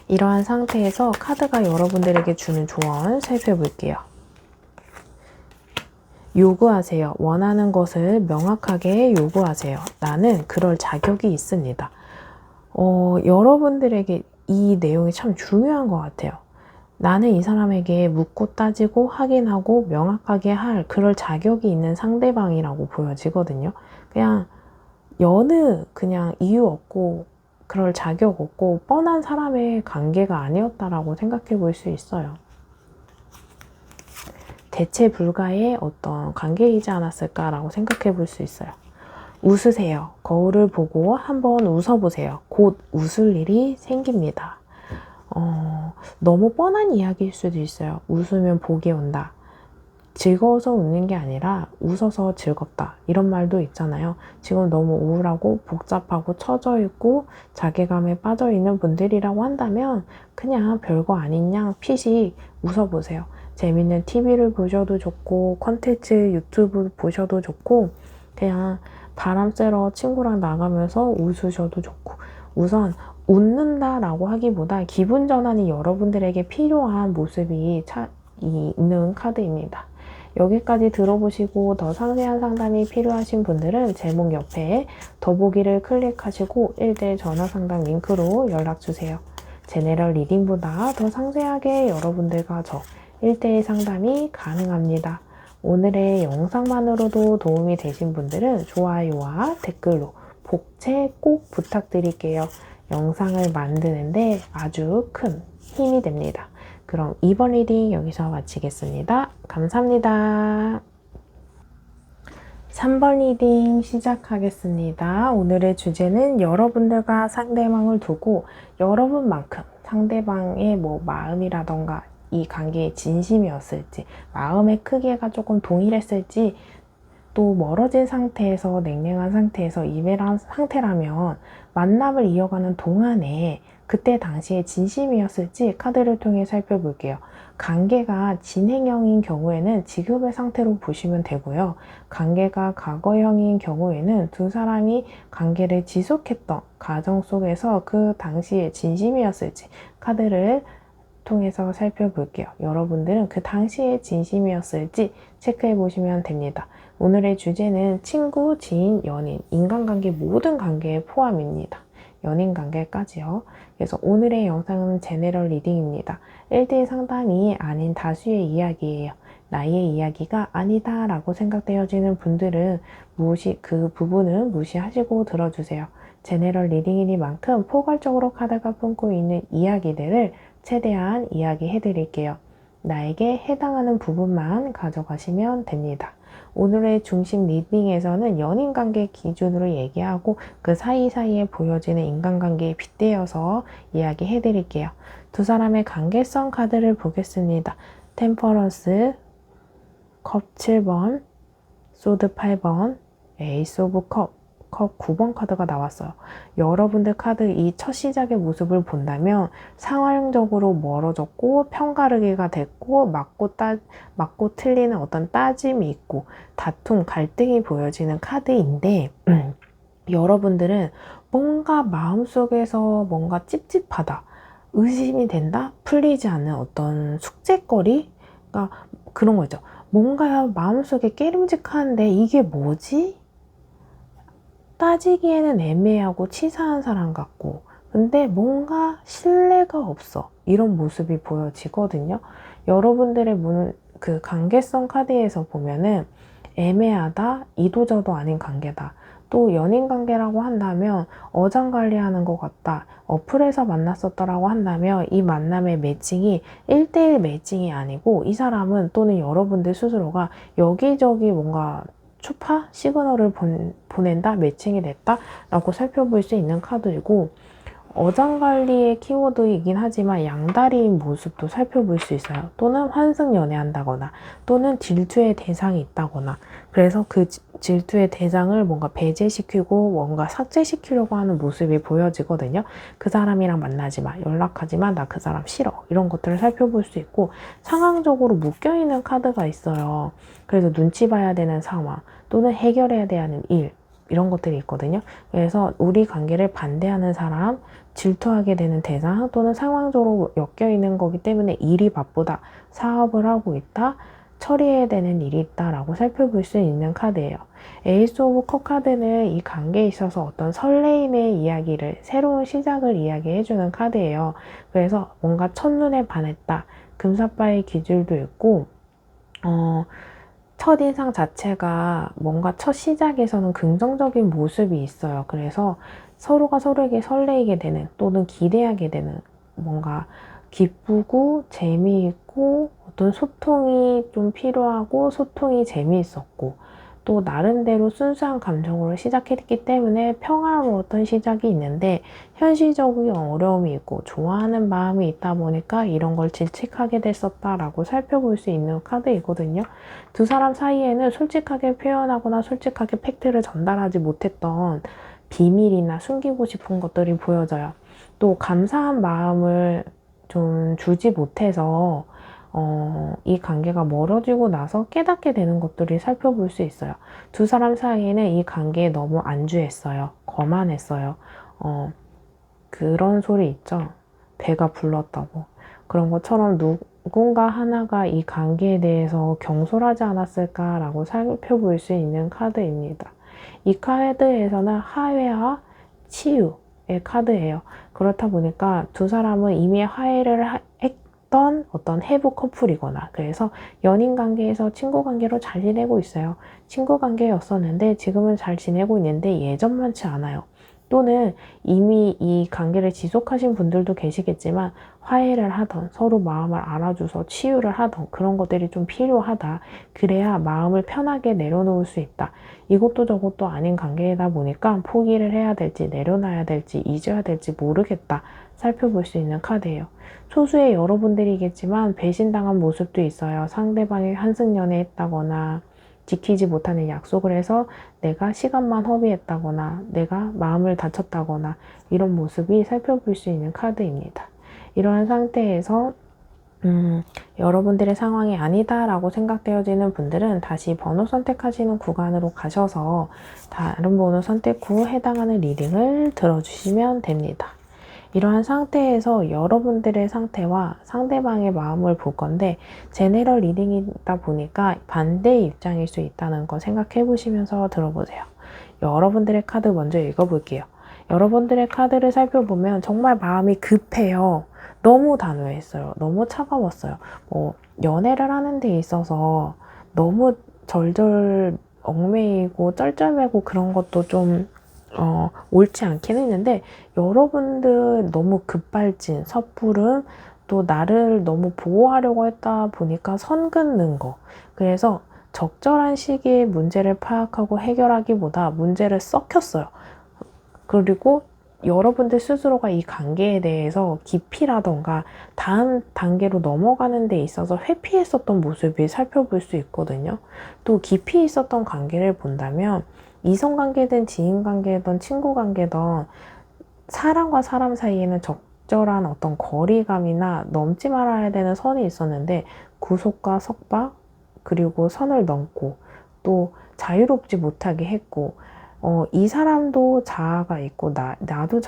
Speaker 1: 이러한 상태에서 카드가 여러분들에게 주는 조언 살펴볼게요. 요구하세요. 원하는 것을 명확하게 요구하세요. 나는 그럴 자격이 있습니다. 여러분들에게 이 내용이 참 중요한 것 같아요. 나는 이 사람에게 묻고 따지고 확인하고 명확하게 할 그럴 자격이 있는 상대방이라고 보여지거든요. 그냥 이유 없고 그럴 자격 없고 뻔한 사람의 관계가 아니었다라고 생각해 볼 수 있어요. 대체 불가의 어떤 관계이지 않았을까라고 생각해 볼 수 있어요. 웃으세요. 거울을 보고 한번 웃어보세요. 곧 웃을 일이 생깁니다. 너무 뻔한 이야기일 수도 있어요. 웃으면 복이 온다. 즐거워서 웃는 게 아니라 웃어서 즐겁다, 이런 말도 있잖아요. 지금 너무 우울하고 복잡하고 처져 있고 자괴감에 빠져 있는 분들이라고 한다면 그냥 별거 아닌 양 피식 웃어보세요. 재밌는 TV를 보셔도 좋고 컨텐츠 유튜브 보셔도 좋고 그냥 바람 쐬러 친구랑 나가면서 웃으셔도 좋고, 우선 웃는다라고 하기보다 기분 전환이 여러분들에게 필요한 모습이 있는 카드입니다. 여기까지 들어보시고 더 상세한 상담이 필요하신 분들은 제목 옆에 더보기를 클릭하시고 1대1 전화 상담 링크로 연락주세요. 제네럴 리딩보다 더 상세하게 여러분들과 저 1대1 상담이 가능합니다. 오늘의 영상만으로도 도움이 되신 분들은 좋아요와 댓글로 복채 꼭 부탁드릴게요. 영상을 만드는데 아주 큰 힘이 됩니다. 그럼 이번 리딩 여기서 마치겠습니다. 감사합니다. 3번 리딩 시작하겠습니다. 오늘의 주제는 여러분들과 상대방을 두고 여러분만큼 상대방의 마음이라던가 이 관계의 진심이었을지, 마음의 크기가 조금 동일했을지, 또 멀어진 상태에서 냉랭한 상태에서 이별한 상태라면 만남을 이어가는 동안에 그때 당시에 진심이었을지 카드를 통해 살펴볼게요. 관계가 진행형인 경우에는 지금의 상태로 보시면 되고요. 관계가 과거형인 경우에는 두 사람이 관계를 지속했던 과정 속에서 그 당시에 진심이었을지 카드를 통해서 살펴볼게요. 여러분들은 그 당시에 진심이었을지 체크해 보시면 됩니다. 오늘의 주제는 친구, 지인, 연인, 인간관계 모든 관계에 포함입니다. 연인 관계까지요. 그래서 오늘의 영상은 제네럴 리딩입니다. 1대1 상담이 아닌 다수의 이야기예요. 나의 이야기가 아니다 라고 생각되어지는 분들은 그 부분은 무시하시고 들어주세요. 제네럴 리딩이니만큼 포괄적으로 카드가 품고 있는 이야기들을 최대한 이야기해 드릴게요. 나에게 해당하는 부분만 가져가시면 됩니다. 오늘의 중심 리딩에서는 연인관계 기준으로 얘기하고 그 사이사이에 보여지는 인간관계에 빗대어서 이야기해 드릴게요. 두 사람의 관계성 카드를 보겠습니다. 템퍼런스, 컵 7번, 소드 8번, 에이스 오브 컵 9번 카드가 나왔어요. 여러분들 카드 이 첫 시작의 모습을 본다면 상황적으로 멀어졌고 편가르기가 됐고 맞고 틀리는 어떤 따짐이 있고 다툼, 갈등이 보여지는 카드인데 여러분들은 뭔가 마음속에서 뭔가 찝찝하다, 의심이 된다, 풀리지 않는 어떤 숙제거리가 그런 거죠. 뭔가 마음속에 깨름직한데 이게 뭐지? 따지기에는 애매하고 치사한 사람 같고 근데 뭔가 신뢰가 없어, 이런 모습이 보여지거든요. 여러분들의 그 관계성 카드에서 보면은 애매하다, 이도저도 아닌 관계다, 또 연인 관계라고 한다면 어장관리하는 것 같다, 어플에서 만났었더라고 한다면 이 만남의 매칭이 1대1 매칭이 아니고 이 사람은 또는 여러분들 스스로가 여기저기 뭔가 시그널을 보낸다, 매칭이 됐다 라고 살펴볼 수 있는 카드이고, 어장관리의 키워드이긴 하지만 양다리인 모습도 살펴볼 수 있어요. 또는 환승연애한다거나 또는 질투의 대상이 있다거나, 그래서 그 질투의 대상을 뭔가 배제시키고 뭔가 삭제시키려고 하는 모습이 보여지거든요. 그 사람이랑 만나지 마, 연락하지 마, 나 그 사람 싫어, 이런 것들을 살펴볼 수 있고, 상황적으로 묶여있는 카드가 있어요. 그래서 눈치 봐야 되는 상황 또는 해결해야 되는 일, 이런 것들이 있거든요. 그래서 우리 관계를 반대하는 사람, 질투하게 되는 대상 또는 상황적으로 엮여 있는 거기 때문에 일이 바쁘다, 사업을 하고 있다, 처리해야 되는 일이 있다라고 살펴볼 수 있는 카드예요. 에이스 오브 컵 카드는 이 관계에 있어서 어떤 설레임의 이야기를, 새로운 시작을 이야기해주는 카드예요. 그래서 뭔가 첫눈에 반했다, 금사빠의 기질도 있고, 첫인상 자체가 뭔가 첫 시작에서는 긍정적인 모습이 있어요. 그래서 서로가 서로에게 설레이게 되는 또는 기대하게 되는, 뭔가 기쁘고 재미있고 어떤 소통이 좀 필요하고 소통이 재미있었고, 또 나름대로 순수한 감정으로 시작했기 때문에 평화로웠던 시작이 있는데, 현실적인 어려움이 있고 좋아하는 마음이 있다 보니까 이런 걸 질책하게 됐었다라고 살펴볼 수 있는 카드이거든요. 두 사람 사이에는 솔직하게 표현하거나 솔직하게 팩트를 전달하지 못했던 비밀이나 숨기고 싶은 것들이 보여져요. 또 감사한 마음을 좀 주지 못해서 이 관계가 멀어지고 나서 깨닫게 되는 것들이 살펴볼 수 있어요. 두 사람 사이에는 이 관계에 너무 안주했어요. 거만했어요. 그런 소리 있죠. 배가 불렀다고. 그런 것처럼 누군가 하나가 이 관계에 대해서 경솔하지 않았을까라고 살펴볼 수 있는 카드입니다. 이 카드에서는 화해와 치유의 카드예요. 그렇다 보니까 두 사람은 이미 화해를 했던 어떤 해부 커플이거나, 그래서 연인 관계에서 친구 관계로 잘 지내고 있어요. 친구 관계였었는데 지금은 잘 지내고 있는데 예전만치 않아요. 또는 이미 이 관계를 지속하신 분들도 계시겠지만 화해를 하던, 서로 마음을 알아줘서 치유를 하던 그런 것들이 좀 필요하다. 그래야 마음을 편하게 내려놓을 수 있다. 이것도 저것도 아닌 관계이다 보니까 포기를 해야 될지 내려놔야 될지 잊어야 될지 모르겠다. 살펴볼 수 있는 카드예요. 소수의 여러분들이겠지만 배신당한 모습도 있어요. 상대방이 환승연애했다거나 지키지 못하는 약속을 해서 내가 시간만 허비했다거나 내가 마음을 다쳤다거나, 이런 모습이 살펴볼 수 있는 카드입니다. 이러한 상태에서 여러분들의 상황이 아니다라고 생각되어지는 분들은 다시 번호 선택하시는 구간으로 가셔서 다른 번호 선택 후 해당하는 리딩을 들어주시면 됩니다. 이러한 상태에서 여러분들의 상태와 상대방의 마음을 볼 건데, 제네럴 리딩이다 보니까 반대의 입장일 수 있다는 거 생각해 보시면서 들어보세요. 여러분들의 카드 먼저 읽어볼게요. 여러분들의 카드를 살펴보면 정말 마음이 급해요. 너무 단호했어요. 너무 차가웠어요. 연애를 하는 데 있어서 너무 절절 얽매이고 쩔쩔매고 그런 것도 좀 옳지 않긴 했는데, 여러분들 너무 급발진, 섣부름, 또 나를 너무 보호하려고 했다 보니까 선 긋는 거. 그래서 적절한 시기에 문제를 파악하고 해결하기보다 문제를 썩혔어요. 그리고 여러분들 스스로가 이 관계에 대해서 깊이라던가 다음 단계로 넘어가는 데 있어서 회피했었던 모습이 살펴볼 수 있거든요. 또 깊이 있었던 관계를 본다면 이성관계든 지인관계든 친구관계든 사람과 사람 사이에는 적절한 어떤 거리감이나 넘지 말아야 되는 선이 있었는데, 구속과 석박, 그리고 선을 넘고 또 자유롭지 못하게 했고, 이 사람도 자아가 있고 나도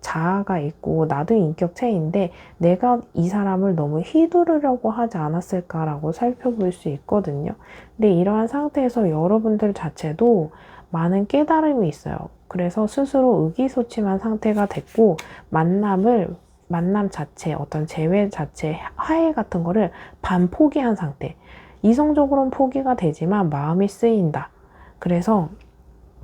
Speaker 1: 자아가 있고 나도 인격체인데 내가 이 사람을 너무 휘두르려고 하지 않았을까라고 살펴볼 수 있거든요. 근데 이러한 상태에서 여러분들 자체도 많은 깨달음이 있어요. 그래서 스스로 의기소침한 상태가 됐고, 만남 자체, 어떤 재회 자체, 화해 같은 거를 반포기한 상태. 이성적으로는 포기가 되지만 마음이 쓰인다. 그래서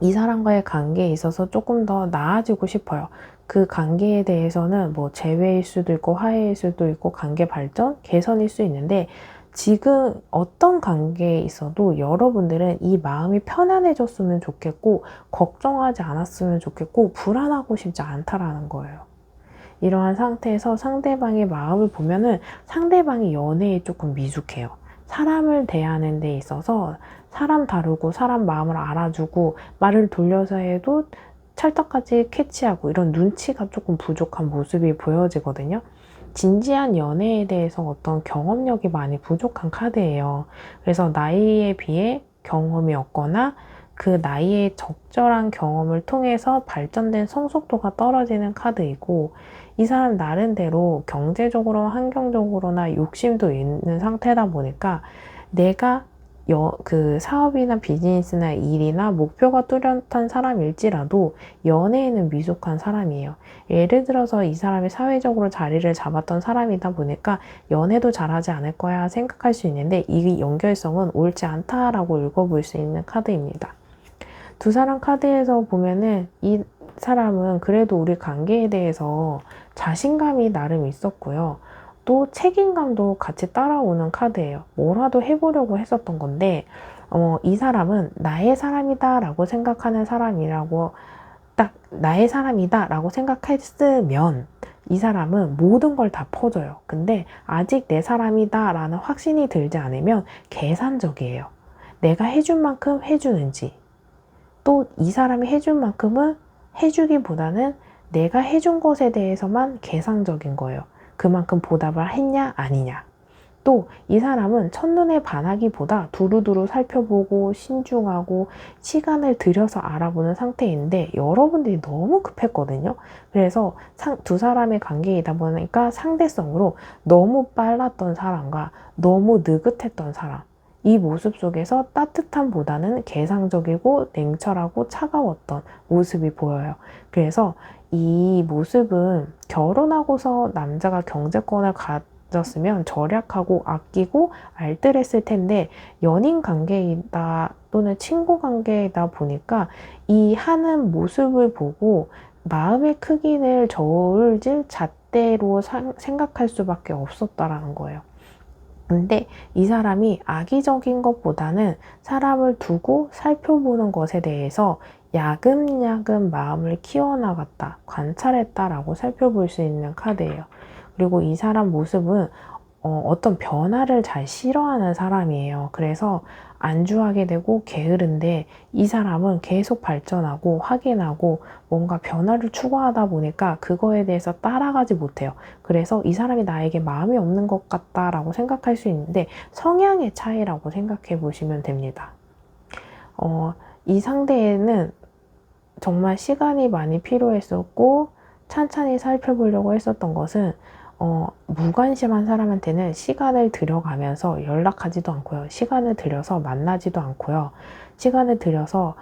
Speaker 1: 이 사람과의 관계에 있어서 조금 더 나아지고 싶어요. 그 관계에 대해서는 뭐 재회일 수도 있고 화해일 수도 있고 관계 발전, 개선일 수 있는데, 지금 어떤 관계에 있어도 여러분들은 이 마음이 편안해졌으면 좋겠고 걱정하지 않았으면 좋겠고 불안하고 싶지 않다라는 거예요. 이러한 상태에서 상대방의 마음을 보면은 상대방이 연애에 조금 미숙해요. 사람을 대하는 데 있어서 사람 다루고 사람 마음을 알아주고 말을 돌려서 해도 찰떡같이 캐치하고 이런 눈치가 조금 부족한 모습이 보여지거든요. 진지한 연애에 대해서 어떤 경험력이 많이 부족한 카드예요. 그래서 나이에 비해 경험이 없거나 그 나이에 적절한 경험을 통해서 발전된 성숙도가 떨어지는 카드이고, 이 사람 나름대로 경제적으로 환경적으로나 욕심도 있는 상태다 보니까 내가 그 사업이나 비즈니스나 일이나 목표가 뚜렷한 사람일지라도 연애에는 미숙한 사람이에요. 예를 들어서 이 사람이 사회적으로 자리를 잡았던 사람이다 보니까 연애도 잘하지 않을 거야 생각할 수 있는데, 이 연결성은 옳지 않다라고 읽어볼 수 있는 카드입니다. 두 사람 카드에서 보면은 이 사람은 그래도 우리 관계에 대해서 자신감이 나름 있었고요. 또 책임감도 같이 따라오는 카드예요. 뭐라도 해보려고 했었던 건데, 이 사람은 나의 사람이다 라고 생각하는 사람이라고, 딱 나의 사람이다 라고 생각했으면 이 사람은 모든 걸 다 퍼줘요. 근데 아직 내 사람이다 라는 확신이 들지 않으면 계산적이에요. 내가 해준 만큼 해주는지, 또 이 사람이 해준 만큼은 해주기보다는 내가 해준 것에 대해서만 계산적인 거예요. 그만큼 보답을 했냐 아니냐. 또 이 사람은 첫눈에 반하기보다 두루두루 살펴보고 신중하고 시간을 들여서 알아보는 상태인데, 여러분들이 너무 급했거든요. 그래서 두 사람의 관계이다 보니까 상대성으로 너무 빨랐던 사람과 너무 느긋했던 사람, 이 모습 속에서 따뜻함보다는 개상적이고 냉철하고 차가웠던 모습이 보여요. 그래서 이 모습은 결혼하고서 남자가 경제권을 가졌으면 절약하고 아끼고 알뜰했을 텐데, 연인 관계이다 또는 친구 관계이다 보니까 이 하는 모습을 보고 마음의 크기를 저울질 잣대로 생각할 수밖에 없었다라는 거예요. 근데 이 사람이 악의적인 것보다는 사람을 두고 살펴보는 것에 대해서 야금야금 마음을 키워나갔다, 관찰했다라고 살펴볼 수 있는 카드예요. 그리고 이 사람 모습은 어떤 변화를 잘 싫어하는 사람이에요. 그래서 안주하게 되고 게으른데, 이 사람은 계속 발전하고 확인하고 뭔가 변화를 추구하다 보니까 그거에 대해서 따라가지 못해요. 그래서 이 사람이 나에게 마음이 없는 것 같다라고 생각할 수 있는데, 성향의 차이라고 생각해 보시면 됩니다. 이 상대에는 정말 시간이 많이 필요했었고 찬찬히 살펴보려고 했었던 것은, 무관심한 사람한테는 시간을 들여가면서 연락하지도 않고요. 시간을 들여서 만나지도 않고요. 시간을 들여서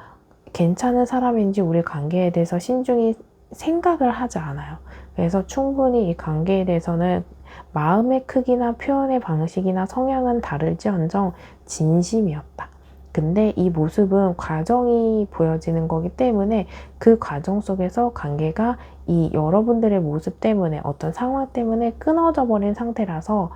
Speaker 1: 괜찮은 사람인지 우리 관계에 대해서 신중히 생각을 하지 않아요. 그래서 충분히 이 관계에 대해서는 마음의 크기나 표현의 방식이나 성향은 다를지언정 진심이었다. 근데 이 모습은 과정이 보여지는 거기 때문에 그 과정 속에서 관계가 이 여러분들의 모습 때문에, 어떤 상황 때문에 끊어져 버린 상태라서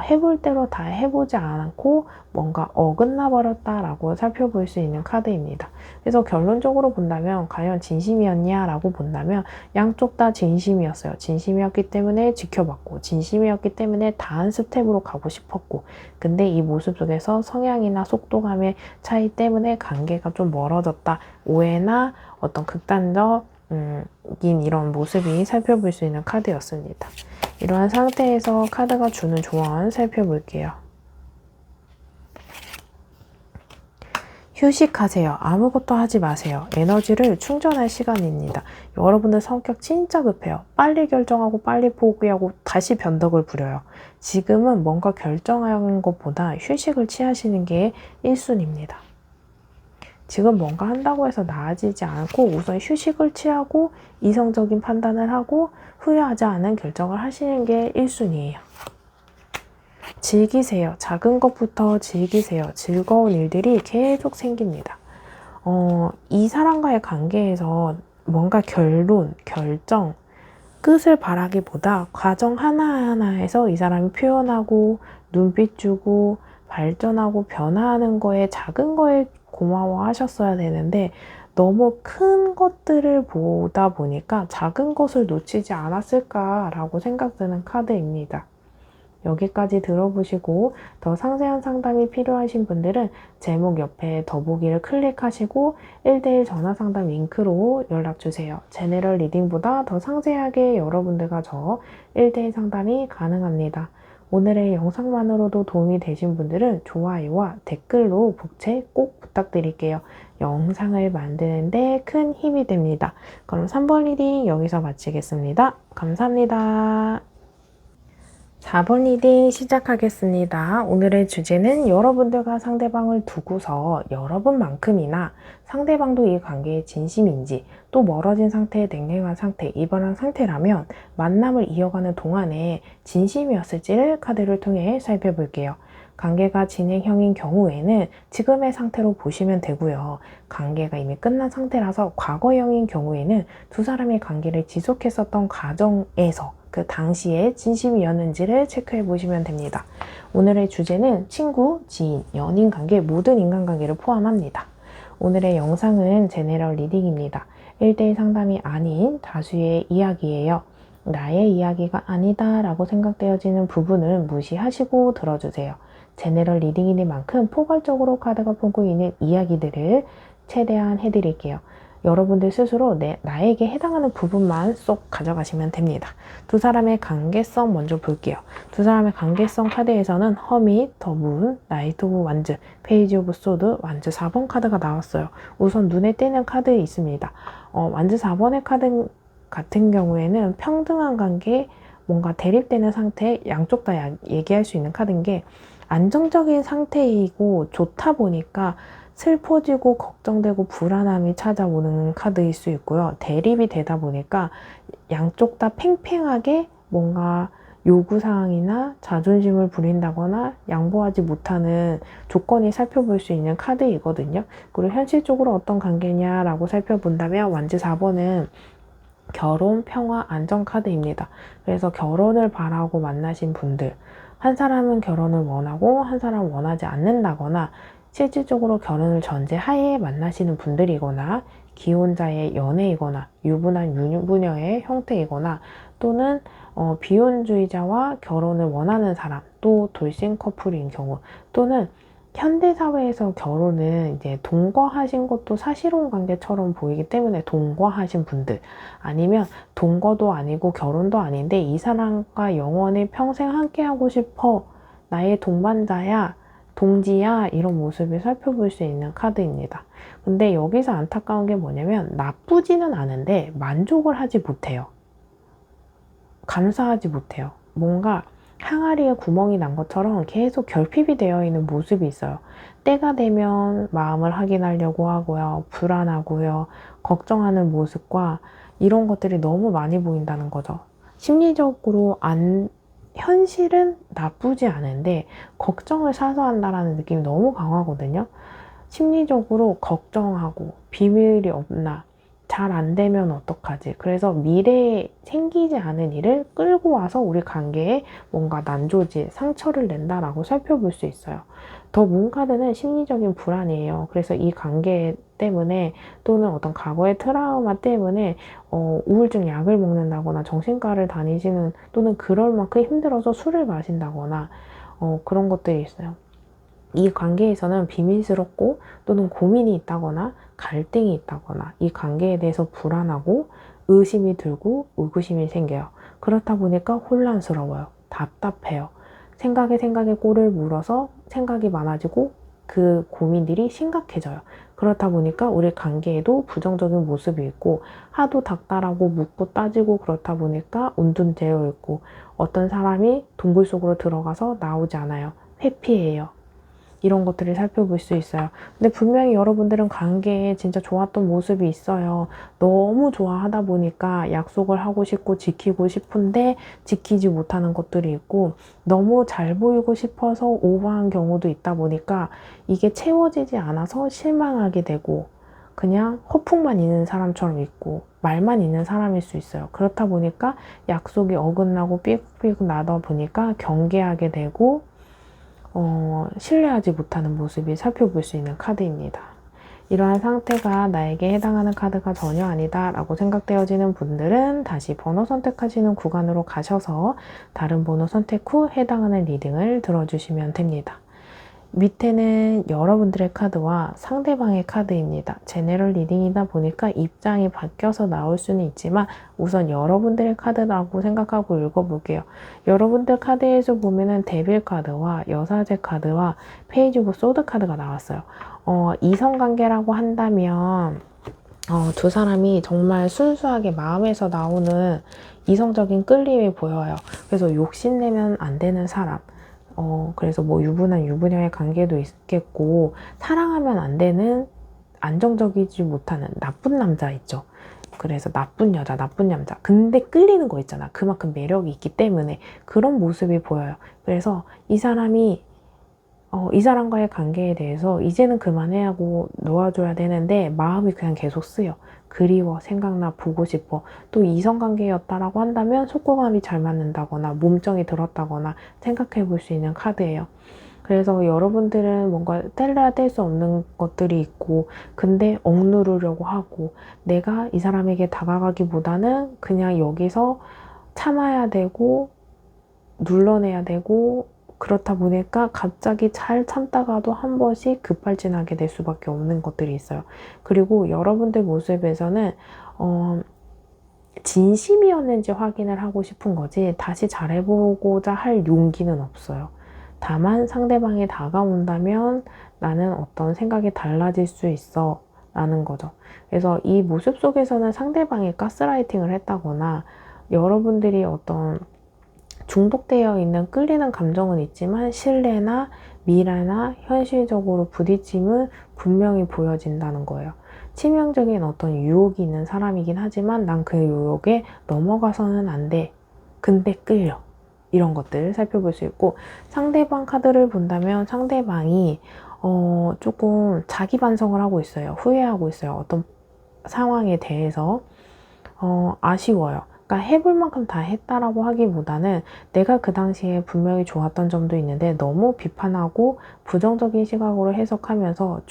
Speaker 1: 해볼 대로 다 해보지 않고 뭔가 어긋나 버렸다라고 살펴볼 수 있는 카드입니다. 그래서 결론적으로 본다면 과연 진심이었냐라고 본다면 양쪽 다 진심이었어요. 진심이었기 때문에 지켜봤고, 진심이었기 때문에 다음 스텝으로 가고 싶었고, 근데 이 모습 속에서 성향이나 속도감의 차이 때문에 관계가 좀 멀어졌다, 오해나 어떤 극단적인 이런 모습이 살펴볼 수 있는 카드였습니다. 이러한 상태에서 카드가 주는 조언 살펴볼게요. 휴식하세요. 아무것도 하지 마세요. 에너지를 충전할 시간입니다. 여러분들 성격 진짜 급해요. 빨리 결정하고 빨리 포기하고 다시 변덕을 부려요. 지금은 뭔가 결정하는 것보다 휴식을 취하시는 게 1순위입니다. 지금 뭔가 한다고 해서 나아지지 않고 우선 휴식을 취하고 이성적인 판단을 하고 후회하지 않은 결정을 하시는 게 1순위예요. 즐기세요. 작은 것부터 즐기세요. 즐거운 일들이 계속 생깁니다. 이 사람과의 관계에서 뭔가 결론, 결정, 끝을 바라기보다 과정 하나하나에서 이 사람이 표현하고 눈빛 주고 발전하고 변화하는 거에, 작은 거에 고마워하셨어야 되는데 너무 큰 것들을 보다 보니까 작은 것을 놓치지 않았을까라고 생각드는 카드입니다. 여기까지 들어보시고 더 상세한 상담이 필요하신 분들은 제목 옆에 더보기를 클릭하시고 1대1 전화 상담 링크로 연락주세요. 제너럴 리딩보다 더 상세하게 여러분들과 저 1대1 상담이 가능합니다. 오늘의 영상만으로도 도움이 되신 분들은 좋아요와 댓글로 복채 꼭 부탁드릴게요. 영상을 만드는데 큰 힘이 됩니다. 그럼 3번 리딩 여기서 마치겠습니다. 감사합니다. 4번 리딩 시작하겠습니다. 오늘의 주제는 여러분들과 상대방을 두고서 여러분만큼이나 상대방도 이 관계에 진심인지, 또 멀어진 상태, 냉랭한 상태, 이별한 상태라면 만남을 이어가는 동안에 진심이었을지를 카드를 통해 살펴볼게요. 관계가 진행형인 경우에는 지금의 상태로 보시면 되고요. 관계가 이미 끝난 상태라서 과거형인 경우에는 두 사람의 관계를 지속했었던 과정에서 그 당시에 진심이었는지를 체크해 보시면 됩니다. 오늘의 주제는 친구, 지인, 연인 관계, 모든 인간관계를 포함합니다. 오늘의 영상은 제너럴 리딩입니다. 1대1 상담이 아닌 다수의 이야기예요. 나의 이야기가 아니다 라고 생각되어지는 부분은 무시하시고 들어주세요. 제너럴 리딩이니만큼 포괄적으로 카드가 보고 있는 이야기들을 최대한 해드릴게요. 여러분들 스스로 나에게 해당하는 부분만 쏙 가져가시면 됩니다. 두 사람의 관계성 먼저 볼게요. 두 사람의 관계성 카드에서는 허밋, 더 문, 나이트 오브 완즈, 페이지 오브 소드, 완즈 4번 카드가 나왔어요. 우선 눈에 띄는 카드 있습니다. 완즈 4번의 카드 같은 경우에는 평등한 관계, 뭔가 대립되는 상태, 양쪽 다 얘기할 수 있는 카드인 게 안정적인 상태이고 좋다 보니까 슬퍼지고 걱정되고 불안함이 찾아오는 카드일 수 있고요. 대립이 되다 보니까 양쪽 다 팽팽하게 뭔가 요구사항이나 자존심을 부린다거나 양보하지 못하는 조건이 살펴볼 수 있는 카드이거든요. 그리고 현실적으로 어떤 관계냐라고 살펴본다면 완즈 4번은 결혼, 평화, 안정 카드입니다. 그래서 결혼을 바라고 만나신 분들, 한 사람은 결혼을 원하고 한 사람은 원하지 않는다거나 실질적으로 결혼을 전제하에 만나시는 분들이거나 기혼자의 연애이거나 유부남, 유부녀의 형태이거나 또는 비혼주의자와 결혼을 원하는 사람, 또 돌싱 커플인 경우 또는 현대사회에서 결혼은 이제 동거하신 것도 사실혼 관계처럼 보이기 때문에 동거하신 분들 아니면 동거도 아니고 결혼도 아닌데 이 사람과 영원히 평생 함께하고 싶어 나의 동반자야 동지야 이런 모습을 살펴볼 수 있는 카드입니다. 근데 여기서 안타까운 게 뭐냐면 나쁘지는 않은데 만족을 하지 못해요. 감사하지 못해요. 뭔가 항아리에 구멍이 난 것처럼 계속 결핍이 되어 있는 모습이 있어요. 때가 되면 마음을 확인하려고 하고요. 불안하고요. 걱정하는 모습과 이런 것들이 너무 많이 보인다는 거죠. 심리적으로 현실은 나쁘지 않은데 걱정을 사서 한다는 느낌이 너무 강하거든요. 심리적으로 걱정하고 비밀이 없나 잘 안 되면 어떡하지? 그래서 미래에 생기지 않은 일을 끌고 와서 우리 관계에 뭔가 난조지, 상처를 낸다라고 살펴볼 수 있어요. 더 문 카드는 심리적인 불안이에요. 그래서 이 관계 때문에 또는 어떤 과거의 트라우마 때문에 우울증 약을 먹는다거나 정신과를 다니시는 또는 그럴 만큼 힘들어서 술을 마신다거나 그런 것들이 있어요. 이 관계에서는 비밀스럽고 또는 고민이 있다거나 갈등이 있다거나 이 관계에 대해서 불안하고 의심이 들고 의구심이 생겨요. 그렇다 보니까 혼란스러워요. 답답해요. 생각에 꼴을 물어서 생각이 많아지고 그 고민들이 심각해져요. 그렇다 보니까 우리 관계에도 부정적인 모습이 있고 하도 닥달하고 묻고 따지고 그렇다 보니까 운둔되어 있고 어떤 사람이 동굴 속으로 들어가서 나오지 않아요. 회피해요. 이런 것들을 살펴볼 수 있어요. 근데 분명히 여러분들은 관계에 진짜 좋았던 모습이 있어요. 너무 좋아하다 보니까 약속을 하고 싶고 지키고 싶은데 지키지 못하는 것들이 있고 너무 잘 보이고 싶어서 오버한 경우도 있다 보니까 이게 채워지지 않아서 실망하게 되고 그냥 허풍만 있는 사람처럼 있고 말만 있는 사람일 수 있어요. 그렇다 보니까 약속이 어긋나고 삐걱삐걱 나다 보니까 경계하게 되고 신뢰하지 못하는 모습이 살펴볼 수 있는 카드입니다. 이러한 상태가 나에게 해당하는 카드가 전혀 아니다 라고 생각되어지는 분들은 다시 번호 선택하시는 구간으로 가셔서 다른 번호 선택 후 해당하는 리딩을 들어주시면 됩니다. 밑에는 여러분들의 카드와 상대방의 카드입니다. 제너럴 리딩이다 보니까 입장이 바뀌어서 나올 수는 있지만 우선 여러분들의 카드라고 생각하고 읽어볼게요. 여러분들 카드에서 보면은 데빌 카드와 여사제 카드와 페이지 오브 소드 카드가 나왔어요. 이성관계라고 한다면 두 사람이 정말 순수하게 마음에서 나오는 이성적인 끌림이 보여요. 그래서 욕심내면 안 되는 사람. 그래서 뭐 유부남, 유부녀의 관계도 있겠고, 사랑하면 안 되는 안정적이지 못하는 나쁜 남자 있죠. 그래서 나쁜 여자, 나쁜 남자. 근데 끌리는 거 있잖아. 그만큼 매력이 있기 때문에 그런 모습이 보여요. 그래서 이 사람이 이 사람과의 관계에 대해서 이제는 그만해 하고 놓아줘야 되는데 마음이 그냥 계속 쓰여. 그리워, 생각나, 보고 싶어. 또 이성관계였다라고 한다면 속궁합이 잘 맞는다거나 몸정이 들었다거나 생각해 볼 수 있는 카드예요. 그래서 여러분들은 뭔가 뗄래야 뗄 수 없는 것들이 있고 근데 억누르려고 하고 내가 이 사람에게 다가가기보다는 그냥 여기서 참아야 되고 눌러내야 되고 그렇다 보니까 갑자기 잘 참다가도 한 번씩 급발진하게 될 수밖에 없는 것들이 있어요. 그리고 여러분들 모습에서는 진심이었는지 확인을 하고 싶은 거지 다시 잘해보고자 할 용기는 없어요. 다만 상대방이 다가온다면 나는 어떤 생각이 달라질 수 있어 라는 거죠. 그래서 이 모습 속에서는 상대방이 가스라이팅을 했다거나 여러분들이 어떤 중독되어 있는 끌리는 감정은 있지만 신뢰나 미래나 현실적으로 부딪힘은 분명히 보여진다는 거예요. 치명적인 어떤 유혹이 있는 사람이긴 하지만 난 그 유혹에 넘어가서는 안 돼. 근데 끌려. 이런 것들을 살펴볼 수 있고 상대방 카드를 본다면 상대방이 조금 자기 반성을 하고 있어요. 후회하고 있어요. 어떤 상황에 대해서 아쉬워요. 그러니까 해볼 만큼 다 했다라고 하기보다는 내가 그 당시에 분명히 좋았던 점도 있는데 너무 비판하고 부정적인 시각으로 해석하면서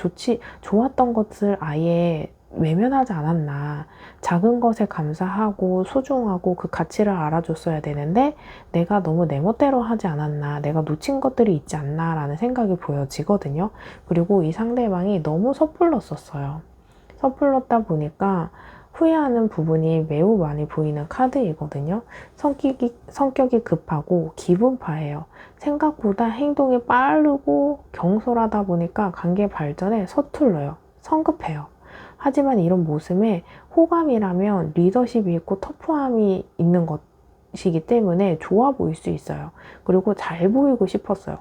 Speaker 1: 좋았던 것을 아예 외면하지 않았나. 작은 것에 감사하고 소중하고 그 가치를 알아줬어야 되는데 내가 너무 내 멋대로 하지 않았나. 내가 놓친 것들이 있지 않나 라는 생각이 보여지거든요. 그리고 이 상대방이 너무 섣불렀었어요. 섣불렀다 보니까 후회하는 부분이 매우 많이 보이는 카드이거든요. 성격이 급하고 기분파예요. 생각보다 행동이 빠르고 경솔하다 보니까 관계 발전에 서툴러요. 성급해요. 하지만 이런 모습에 호감이라면 리더십이 있고 터프함이 있는 것이기 때문에 좋아 보일 수 있어요. 그리고 잘 보이고 싶었어요.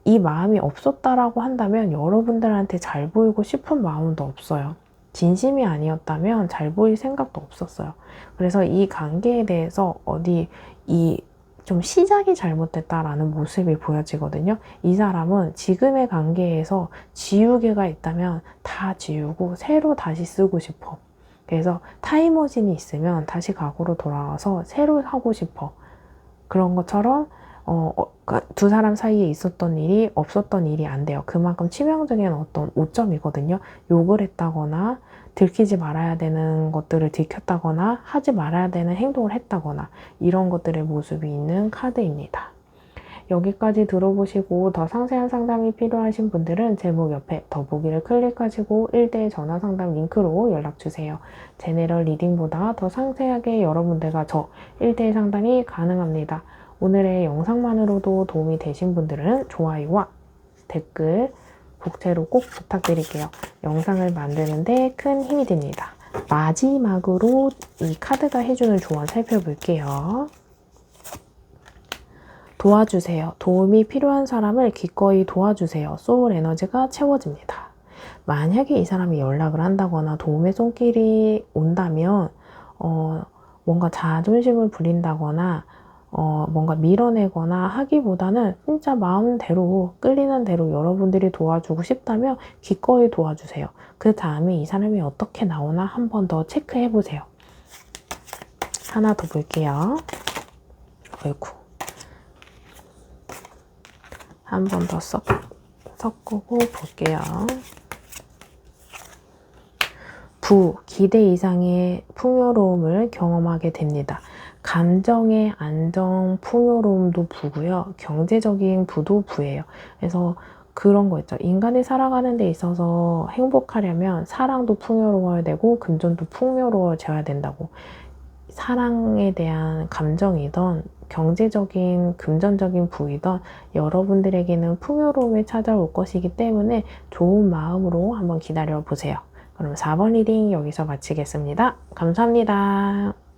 Speaker 1: 이 마음이 없었다라고 한다면 여러분들한테 잘 보이고 싶은 마음도 없어요. 진심이 아니었다면 잘 보일 생각도 없었어요. 그래서 이 관계에 대해서 좀 시작이 잘못됐다라는 모습이 보여지거든요. 이 사람은 지금의 관계에서 지우개가 있다면 다 지우고 새로 다시 쓰고 싶어. 그래서 타임머신이 있으면 다시 과거로 돌아와서 새로 하고 싶어. 그런 것처럼 두 사람 사이에 있었던 일이 없었던 일이 안 돼요. 그만큼 치명적인 어떤 오점이거든요. 욕을 했다거나 들키지 말아야 되는 것들을 들켰다거나 하지 말아야 되는 행동을 했다거나 이런 것들의 모습이 있는 카드입니다. 여기까지 들어보시고 더 상세한 상담이 필요하신 분들은 제목 옆에 더보기를 클릭하시고 1대1 전화 상담 링크로 연락주세요. 제너럴 리딩보다 더 상세하게 여러분들과 저 1대1 상담이 가능합니다. 오늘의 영상만으로도 도움이 되신 분들은 좋아요와 댓글 복제로 꼭 부탁드릴게요. 영상을 만드는데 큰 힘이 됩니다. 마지막으로 이 카드가 해주는 조언 살펴볼게요. 도와주세요. 도움이 필요한 사람을 기꺼이 도와주세요. 소울 에너지가 채워집니다. 만약에 이 사람이 연락을 한다거나 도움의 손길이 온다면 뭔가 자존심을 부린다거나 뭔가 밀어내거나 하기보다는 진짜 마음대로 끌리는 대로 여러분들이 도와주고 싶다면 기꺼이 도와주세요. 그 다음에 이 사람이 어떻게 나오나 한 번 더 체크해 보세요. 하나 더 볼게요. 어이구. 한 번 더 섞고 볼게요. 기대 이상의 풍요로움을 경험하게 됩니다. 감정의 안정, 풍요로움도 부고요. 경제적인 부도 부예요. 그래서 그런 거 있죠. 인간이 살아가는 데 있어서 행복하려면 사랑도 풍요로워야 되고 금전도 풍요로워져야 된다고. 사랑에 대한 감정이던 경제적인 금전적인 부이던 여러분들에게는 풍요로움이 찾아올 것이기 때문에 좋은 마음으로 한번 기다려 보세요. 그럼 4번 리딩 여기서 마치겠습니다. 감사합니다.